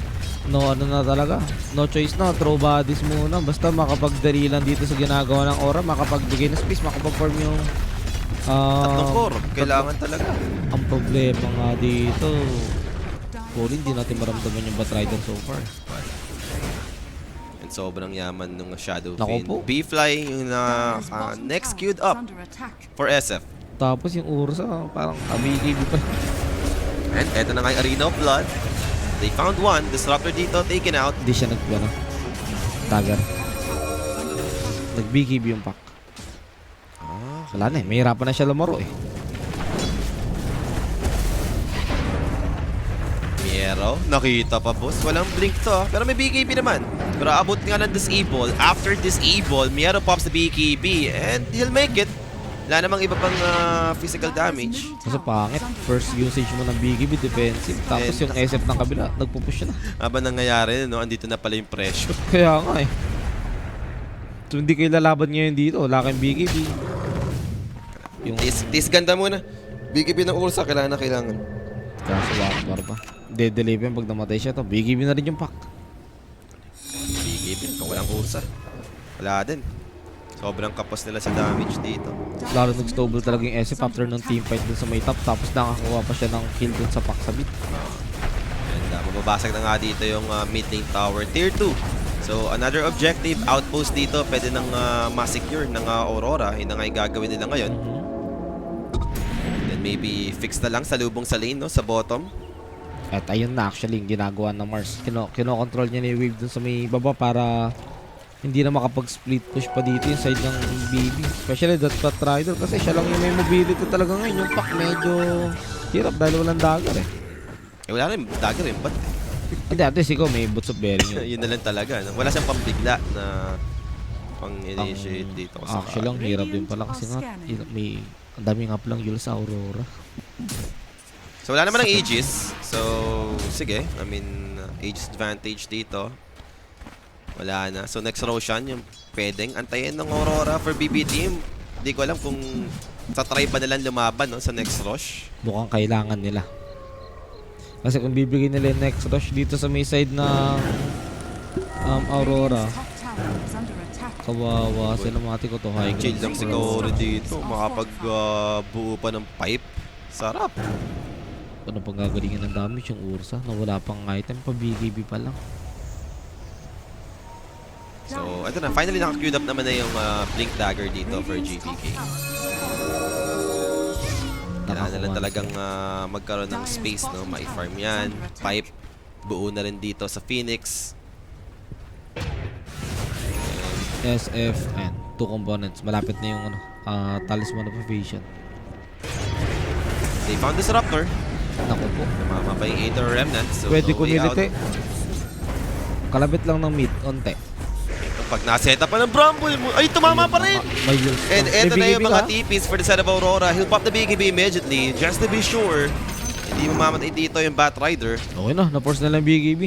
no ano na talaga, no choice na, throw bodies muna. Basta makapagdali lang dito sa ginagawa ng Aura, makapagbigay ng space, makapag-form yung Tatlong core, kailangan talaga. ang problema nga dito, Puli, hindi natin maramdaman yung Batrider so far. And sobrang yaman nung Shadow Naku Fiend. po. B-Fly yung next queued up for SF. Tapos yung Ursa, parang abigib pa. And eto na nga yung Arena of Blood. They found one. Disruptor dito, taken out. Hindi siya nag-ano, Dagger. Nag-BKB yung pack. Wala na eh, may hirapan na siya lumaro eh. Miero, nakita pa boss. Walang blink to. Pero may BKB naman. Pero abot nga ng disable. After disable, Miero pops the BKB. And he'll make it. Wala namang iba pang physical damage. Kasi pangit, first usage mo ng BKB defensive, tapos yung SF ng kabila, nagpupush na. Habang nangyayari, no, andito na pala yung presyo. Kaya nga eh. So hindi kayo lalaban ngayon dito, wala kayong BKB. Yung Tis ganda muna. BKB ng Ursa, kailangan. kaso wakbar pa. De-deliver pag namatay siya to, BKB na rin yung pack. BKB, kung walang Ursa. Wala din. Sobrang kapos nila sa damage dito. Lalo nag-stable talaga yung SF after ng teamfight dun sa may top, tapos nakakuha pa siya ng kill dun sa pack sa mid. And mababasag na nga dito yung mid lane tower tier 2. So another objective, outpost dito, pwede nang ma-secure ng Aurora. Yun na nga yung gagawin nila ngayon. Then maybe fix na lang sa lubong sa lane, no, sa bottom. At ayun na actually yung ginagawa ng Mars. Kino-control niya ni Wave dun sa may baba para hindi na makapag-split push pa dito yung side ng BB. Especially that Batrider kasi siya lang yung may mobility talaga ngayon. Yung pack medyo hirap dahil walang dagger eh. Wala rin, dagger rin, but Hindi, at least ikaw may boots of bearing yun. yun na lang talaga. No? Wala siyang pambigla na pang-initiate dito. Actually lang hirap din pala kasi nga may ang daming up lang yun sa Aurora. So wala naman ng Aegis. So sige, I mean Aegis advantage dito. Wala na. So next Roshan yung pwedeng antayin ng Aurora for BB team. Hindi ko alam kung sa try ba nilang lumaban, no, sa next rush. Mukhang kailangan nila. Kasi kung bibigyan nila yung next rush dito sa may side ng Aurora, kawawa sila mati ko to. High Chill lang ground si siguro. Kaori dito. Makapag-buo pa ng pipe. Sarap. Ano pang gagalingan ng damage yung Ursa na wala pang item pa, BKB pa lang. So, ito na. Finally, naka-queued up naman na yung Blink Dagger dito for GPK. Kailangan na lang talagang magkaroon ng space, no? Ma-farm yan. Pipe. Buo na rin dito sa Phoenix. SF and 2 components. Malapit na yung Talisman of Evasion. They found Disruptor. Naku po. Tumama pa yung Aether Remnant. So, Pwede no way out. kumilite. Kalabit lang ng mid, onte. Pag naseta pa ng Bramble mo, ay tumama pa rin! May use. And May eto na yung BKB mga ka? TPs for the side of Aurora. He'll pop the BKB immediately just to be sure. Hindi mamamatay dito yung Batrider. Okay na, na-force na lang yung BKB.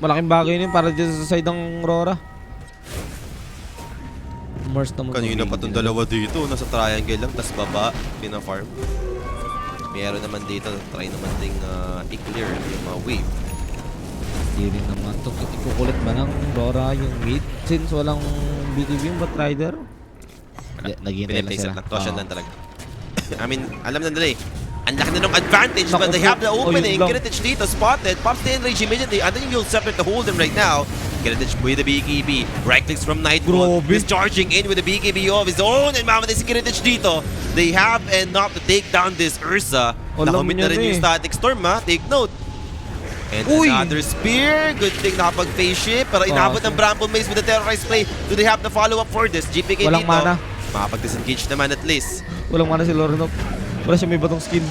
Malaking bagay na yun para dito sa side ng Aurora. Mars naman. Kanina pa itong dalawa dito. Nasa triangle lang, tas baba, pina-farm. Meron naman dito, try naman ding i-clear yung mga wave. Hindi rin naman to. Ikukulit ba ng Aurora yung mid? Since walang BKB yung Batrider? Naghihintay lang Piniplace sila. lang, caution lang talaga. I mean, alam na nila eh. Ang laki na ng advantage, but they have the opening. yun lang. Kiritich dito, spotted. Pops the enrage immediately. And then you'll separate to hold him right now. Kiritich with the BKB. Right clicks from Nightfall. Grabe. He's charging in with the BKB of his own. And mamatay si Kiritich dito. They have enough to take down this Ursa. Alam Nakumit niya na rin na yung eh. Static Storm, ha? Take note. And Uy! another spear. Good thing nakapag-face shift. Pero inabot ng Bramble Maze with the terrorized play. Do they have the follow-up for this? GPK Walang dito. mana. Makapag-disengage naman at least. Walang mana si Lorenov. Wala siya may batong skin.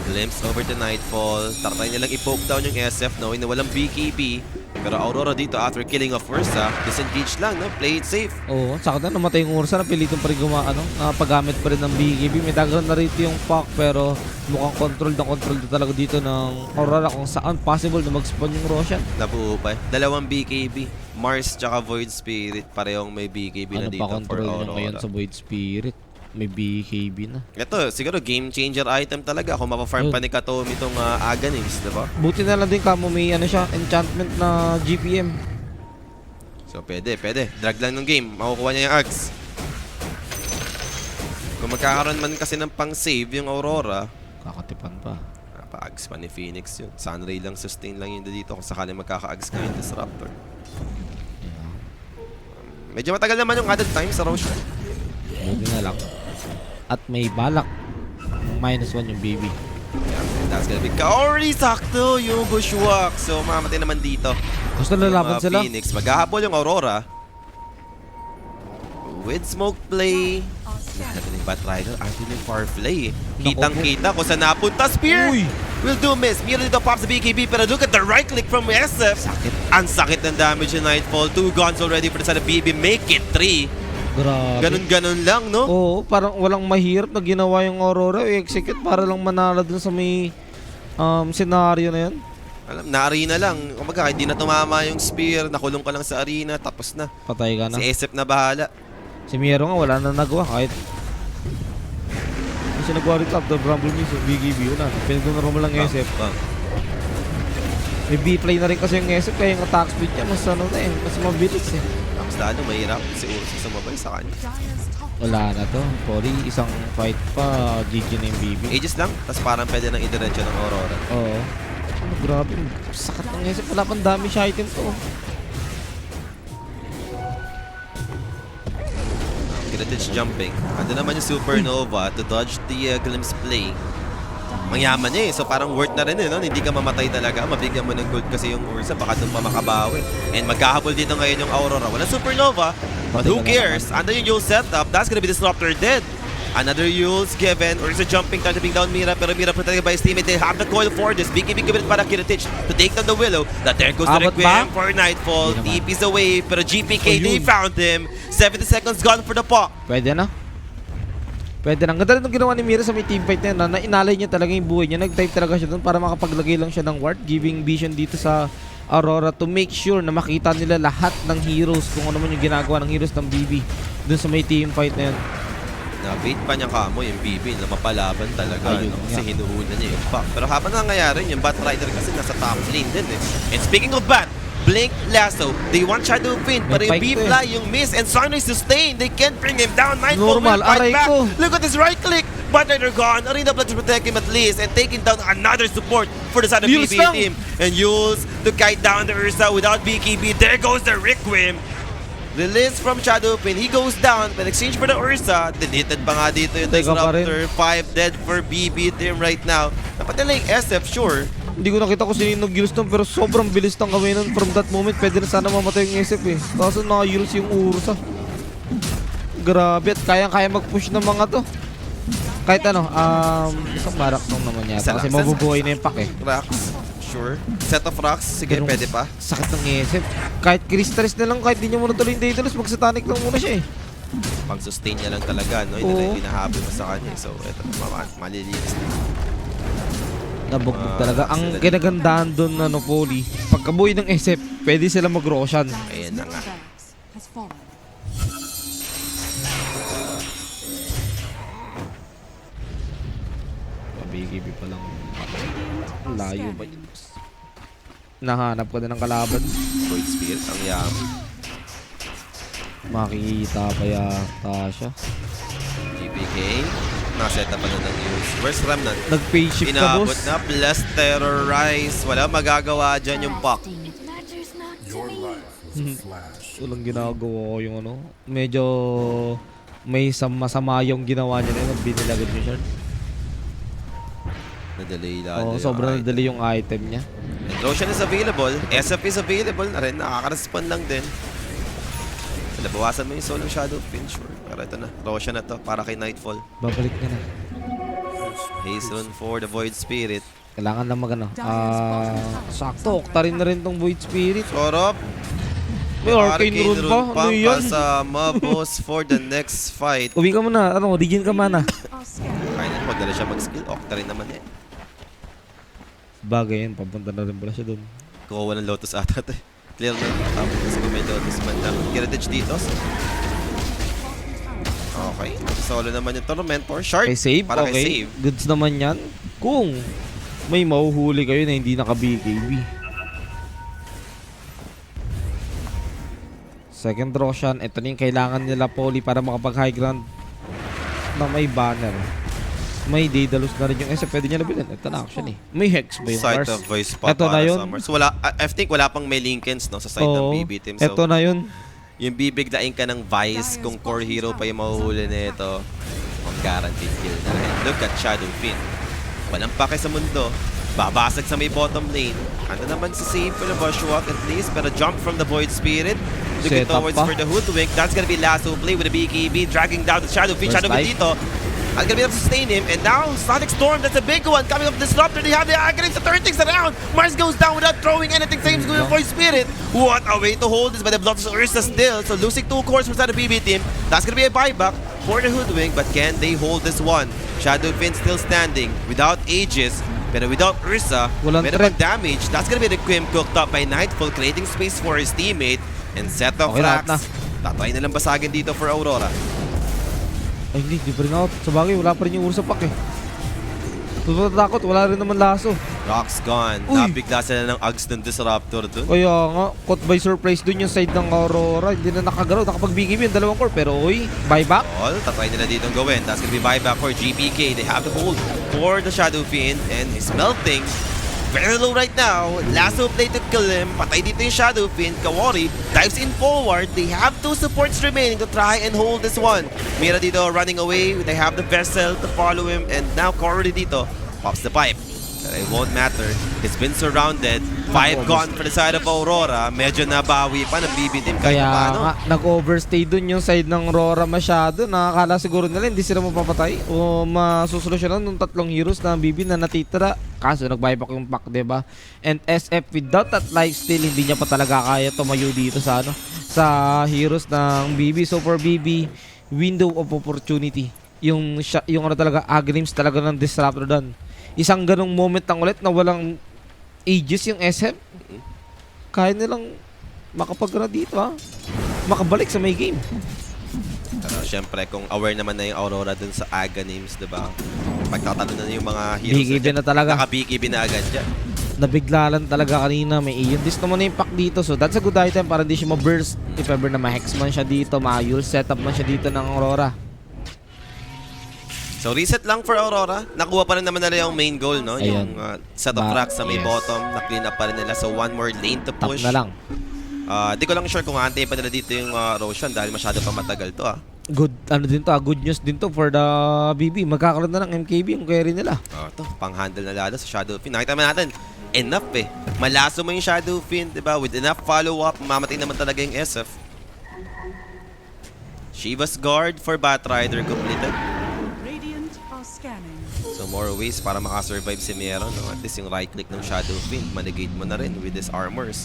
Glimpse over to Nightfall. Tartay nilang i-poke down yung SF knowing na walang BKB. Pero Aurora dito after killing of Ursa, disengage lang, no? Play it safe. Oo, sakit na namatay yung Ursa, napilitan pa rin nakapagamit pa rin ng BKB. May dagger na rito yung Puck, pero mukhang control talaga dito ng Aurora kung saan possible na mag-spawn yung Roshan. Nabuo pa. Dalawang BKB. Mars tsaka Void Spirit, parehong may BKB na Ano dito pa for control nyo ngayon Aurora. sa Void Spirit? May BKB na. Ito, siguro game changer item talaga kung mapafarm pa ni Katomi itong Aghanim, diba? Buti na lang din kamo may siya, enchantment na GPM. So, pwede. Drag lang ng game. Makukuha niya yung Ags. Kung magkakaroon man kasi ng pang-save yung Aurora, Kakatipan pa. pa-Ags pa ni Phoenix yun. Sunray lang, sustain lang yun dito kung sakaling magkaka-Ags ka yung Disruptor. Medyo matagal naman yung added time sa Roshan. Buti na lang. At may balak. -1 yung baby. Yeah, that's gonna be Kaori sakto yung Bushwalk. So, mamatay naman dito. Gusto lalaban Mga sila. Phoenix. Maghahabol yung Aurora. With smoke play. Nakita ni Batrider. Anthony Farflay. Kitang-kita kung saan napunta. Spear! Uy! Will do miss. Meron dito pops sa BKB. Pero look at the right click from SF. Sakit. Ang sakit ng damage ng Nightfall. 2 guns already for the side of BB. Make it 3. Grabe. Ganun-ganun lang, no? Oo, parang walang mahirap na ginawa yung Aurora. I-execute para lang manalo dun sa may senaryo na yun. Alam, na-arena lang. Kumbaga, hindi na tumama yung spear. Nakulong ka lang sa arena. Tapos na. Patay ka na. Si SF na bahala. Si Miero nga wala na nagawa kahit kasi nagawa rito after Rumble Miss yung BKB wala na. Pinagdunaro mo lang yung SF. May B-play na rin kasi yung SF kaya yung attack speed niya mas mas mabilis eh. Tapos lalo, mahirap si Ursa sumabay sa kanya. Wala na to. Sorry, isang fight pa GG na yung BB. Ages lang, tapos parang pwede nang idiretso ng Aurora. Oo. Ano, grabe. Sakat ng SF. Wala pang damage item to. Kinetic jumping. Ando naman yung Supernova to dodge the glimpse play. Mangyaman niya eh. So parang worth na rin eh. No? Hindi ka mamatay talaga. Mabigyan mo ng gold kasi yung Ursa. Baka doon pa makabawi. And magkahabol dito ngayon yung Aurora. Wala Supernova. But who cares? Ando yung Yule setup. That's gonna be Disruptor dead. Another Yule's given. Ursa jumping, trying to bring down Mira. Pero Mira protected by his teammate. They have the coil for this. BKB given para Kinetic to take down the Willow. That there goes the Abot Requiem ba? for Nightfall. Hindi naman. TP's away. Pero GPK, Oh, they yun. found him. 70 seconds gone for the Paw. Pwede na. Pwede na. Ang ganda rin ng ginawa ni Mira sa may teamfight na yun. Na inalay niya talaga yung buhay niya. Nag-type talaga siya doon para makapaglagay lang siya ng ward. Giving vision dito sa Aurora to make sure na makita nila lahat ng heroes. Kung ano man yung ginagawa ng heroes ng BB. Doon sa may teamfight na yun. Na-bait pa niya kamo yung BB na mapalaban talaga. Ayun No? Kasi nga. hinuhula niya yung Pac. Pero habang nangyayari, yung Batrider kasi nasa top lane din eh. And speaking of Bat, Blink Lasso, they want Shadow Fiend, May pero yung fight to B-Fly, yung miss, and Sunray sustain. They can't bring him down. Nightfall Normal, will fight aray back. ko. Look at this right click. Batrider gone. Arena Blood to protect him at least and taking down another support for the side of Yules BB lang. team. And Yules to kite down the Ursa without BKB. There goes the Requiem. Release from Shadow Fiend. He goes down, but exchange for the Ursa. Deleted pa nga dito yung Teka pa rin. Disruptor. 5 dead for BB team right now. Dapat nila yung SF, sure. Hindi ko nakita kung sino yung nag-use doon pero sobrang bilis ng gawin nun. From that moment, pwede na sana mamatay yung SF eh. Kaso naka-use yung Ursa. Grabe at kayang-kaya mag-push ng mga to. Kahit ano, isang Maraxon naman Isa yata kasi lang. mabubuhay na yung pack eh. Rocks, sure. Set of rocks, sige, Ganun. pwede pa. Sakit ng SF. Kahit Crystals na lang, kahit di niya muna tuloy yung Daedalus, mag-satanic lang muna siya eh. Pang-sustain niya lang talaga, no? Oo. Hindi hinahabol pa sa kanya. So, eto, malilinis na. Nabugbog talaga. Ang kinagandahan doon na Poli, pagkabuhay ng SF, pwede sila mag-Roshan. Ayan na nga. Has fallen. BKB pa lang. Layo ba yun? Nahanap ka na ng kalaban. Void Spirit, ang yami. Makikita pa yata siya. GPK, nasa-set up pa na ng use. Where's Remnant? Nag-pay shift ka, Inabot boss. na, plus terrorize. Wala magagawa dyan yung Pac. Matters not to Your me. life is a flash. Walang ginagawa yung ano. Medyo may masama yung ginawa niya na yun. Binilagad niya siya. Na-delay lalo Oo, yung sobrang item. nadali yung item niya. And Roshan is available. SF is available na rin. Nakaka-respond lang din. Nabawasan mo yung solo Shadow Fiend, sure. Pero ito na. Roshan na to para kay Nightfall. Babalik niya na. Haze rune for the Void Spirit. Kailangan lang magano. Sakto, okta rin na rin tong Void Spirit. Sorop. May Arcane Rune pa? Ano yan? Kasama, boss, for the next fight. Uwi ka muna. Ano, regen ka mana. Are scattered. Kaya na, magdala siya mag-skill. Okta rin naman eh. Bagay yan, papunta na rin pala siya dun. Kukuha ng Lotus ata to eh. Clear na. Tapos kasi kung may Lotus man lang. Heritage dito. Okay. Solo naman yung Tormentor. Shard. Okay, save. Para kay Okay. save. Goods naman yan. Kung may mahuhuli kayo na hindi naka-BKB. Second Roshan. Ito na yung kailangan nila, Poly, para makapag-high ground na may banner. May Daedalus na rin yung SF. Pwede niya nabilhin. Ito na actually. May Hex ba yung Site Mars? of voice pa Ito na para yun. sa Mars. So, wala, I think wala pang may Linkens no, sa side ng Oo. BB team. So, Ito na yun. yung bibiglain ka ng Vice kung core hero pa yung mahuhuli nito, ang guaranteed kill na rin. Look at Shadow Fiend. Walang pake sa mundo. Babasag sa may bottom lane. Ano naman si save for the Bushwalk at least, pero jump from the Void Spirit. Looking Set up towards pa. for the Hoodwink. That's gonna be lasso play with the BKB, dragging down the Shadow Fiend. First Shadow Fiend life. dito. I'm gonna be able to sustain him, and now Sonic Storm, that's a big one, coming up Disruptor, they have the Aghanim to turn things around. Mars goes down without throwing anything, same as going for Spirit. What a way to hold this, but the Blood of Ursa still, so losing 2 cores from the BB team. That's gonna be a buyback for the Hoodwink, but can they hold this one? Shadow Fiend still standing, without Aegis, pero without Ursa, Walang minimum threat. damage. That's gonna be the Quim cooked up by Nightfall, creating space for his teammate, and set of Okay, out na. racks. Tatry na lang basagin dito for Aurora. Ay hindi, di pa rin out. Sa bagay, wala pa rin yung Ursa Pack eh. Takot, wala rin naman laso. Rock's gone. Uy! Nabigla sila ng Ags ng Disruptor dun. Kaya nga, caught by surprise dun yung side ng Aurora. Hindi na nakagalaw, nakapag-BKB yung dalawang core. Pero oy, buyback. All, tatry nila dito ang gawin. That's gonna be buyback for GPK. They have to hold for the Shadow Fiend, and he's melting. Very low right now. Lasso play to kill him. Patay dito yung Shadow Fiend. Kawari dives in forward. They have 2 supports remaining to try and hold this one. Mira dito running away. They have the Vessel to follow him. And now Cory dito pops the pipe. But it won't matter. He's been surrounded. 5 gone for the side of Aurora. Medyo nabawi pa ng BB team. Kaya paano. nga, nag-overstay dun yung side ng Aurora masyado. Nakakala siguro nila hindi sila mapapatay o masusolusyonan ng 3 heroes na BB na natitira. Kaso nag-buyback yung pack, diba? And SF without that lifesteal, hindi niya pa talaga kaya tumayo dito sa ano, sa heroes ng BB. So for BB, window of opportunity. Yung ano talaga, Aghanims talaga ng Disruptor doon. Isang ganong moment lang ulit na walang Aegis yung SF. Kaya nilang makapag dito ha. Makabalik sa may game. Pero syempre, kung aware naman na yung Aurora dun sa Aghanims, diba? Pagtatalo na yung mga heroes BKB dyan, na talaga. Naka-BKB na agad dyan. Nabigla lang talaga kanina. May Aeon Disc naman na yung pack dito. So that's a good item para hindi siya ma-burst. If ever na ma-hex man siya dito, ma-Yule setup man siya dito ng Aurora. So reset lang for Aurora. Nakuha pa rin naman nila yung main goal, no? Ayun. Yung set of racks sa may Yes. bottom. Na-clean up pa rin nila. So one more lane to Tap push. na lang. Di ko lang sure kung antay pa nila dito yung Roshan dahil masyado pa matagal to Good, ano din to, good news din to for the BB. Magkakaroon na ng MKB yung carry nila. To, pang-handle na lalo sa Shadow Fiend. Nakita naman natin, enough eh. Malaso mo yung Shadow Fiend, diba? With enough follow-up, mamatay naman talaga yung SF. Shiva's Guard for Batrider completed. Radiant are scanning. So more ways para makasurvive si Mero, no? At least yung right click ng Shadow Fiend, manegate mo na rin with his armors.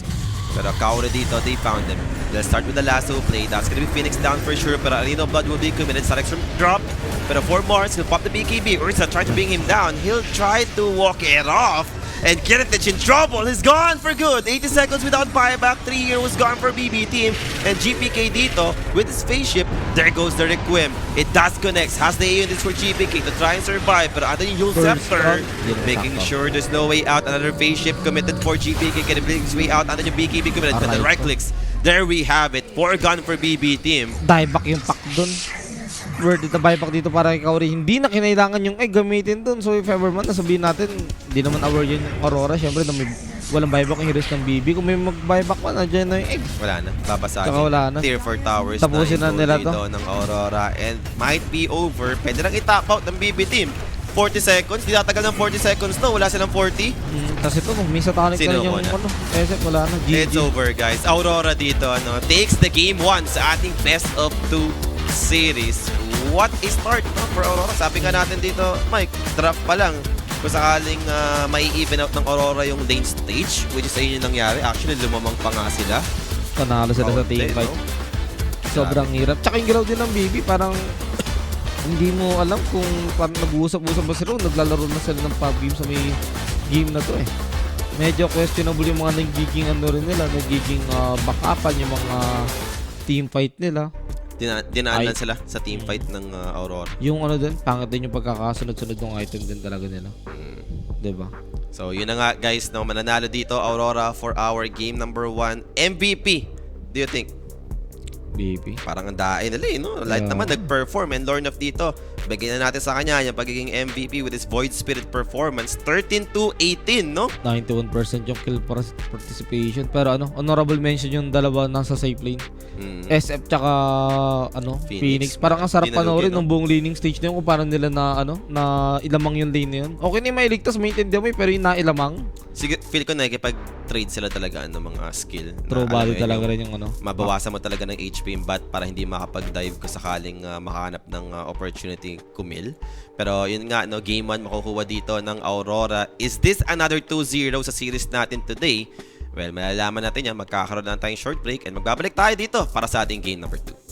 Pero Kaura dito, they found him. They'll start with the lasso play. That's gonna be Phoenix down for sure, pero Arena of Blood will be committed. Sarex from drop. Pero for Mars, he'll pop the BKB. Ursa try to bring him down. He'll try to walk it off. And Kiritich in trouble. He's gone for good. 80 seconds without buyback. 3 years was gone for BB team. And GPK dito with his spaceship. There goes the Requiem. It does connects. Has the Aeon for GPK to try and survive. Pero ata yung Yule First Scepter. round. Making Sakto. sure there's no way out. Another phase ship committed for GPK. Can bring his way out. Another yung BKB committed. But the right clicks. There we have it. 4 gun for BB team. Dieback yung pack dun. Worth it na buyback dito para kay Kauri. Hindi na kinailangan yung egg gamitin dun. So if ever man, nasabihin natin, hindi naman aware yun yung Aurora. Siyempre, na may walang buyback yung heroes ng BB. Kung may mag-buyback pa, nandiyan na yung egg. Wala na. Babasagin. Saka wala na. Tier 4 towers Tapusin na yung nila goal to. dito ng Aurora. And might be over. Pwede lang i-top out ng BB team. 40 seconds. Di tatagal ng 40 seconds to. Wala silang 40. Kasi ito, Misa Tonic na Sino rin yung muna? ano. SF, wala na. GG. It's over, guys. Aurora dito, takes the game 1 sa ating best of 2 series. What a start, no, for Aurora. Sabi nga natin dito, Mike, draft pa lang. kung sakaling mai-even out ng Aurora yung lane stage, which is ayun yung nangyari. Actually, lumamang pa nga sila. Panalo sila sa team fight. No? Sobrang hirap. Tsaka yung galaw din ng BB, parang hindi mo alam kung parang nag-uusap-usap ba sila o naglalaro na sila ng pub game sa may game na to eh. Medyo questionable yung mga nagiging ano rin nila, nagiging backupan yung mga team fight nila. Dinaanan sila sa team fight ng Aurora. Yung ano din, pangit din yung pagkakasunod-sunod ng item din talaga nila. Diba? So, yun na nga guys, no, mananalo dito Aurora for our game number 1 MVP. Do you think? BB. Parang ang dain nila no? Light naman nag-perform and Lornoff dito. Bigyan na natin sa kanya yung pagiging MVP with his Void Spirit performance. 13-18, no? 91% yung kill participation. Pero ano, honorable mention yung dalawa nasa safe lane. SF tsaka ano, Phoenix. Parang ang sarap panoorin ng buong laning stage na yun kung paano nila na ano, na ilamang yung lane na yun. Okay na yung mailigtas, maintindihan mo pero yung nailamang. Sige, feel ko nakikipag-trade sila talaga ng mga skill. True body talaga rin yung ano. Mabawasan mo talaga ng HP yung bot para hindi makapag-dive ka sakaling makahanap ng opportunity kumil. Pero yun nga, no, game 1 makukuha dito ng Aurora. Is this another 2-0 sa series natin today? Well, malalaman natin yan. Magkakaroon na tayong short break and magbabalik tayo dito para sa ating game number 2.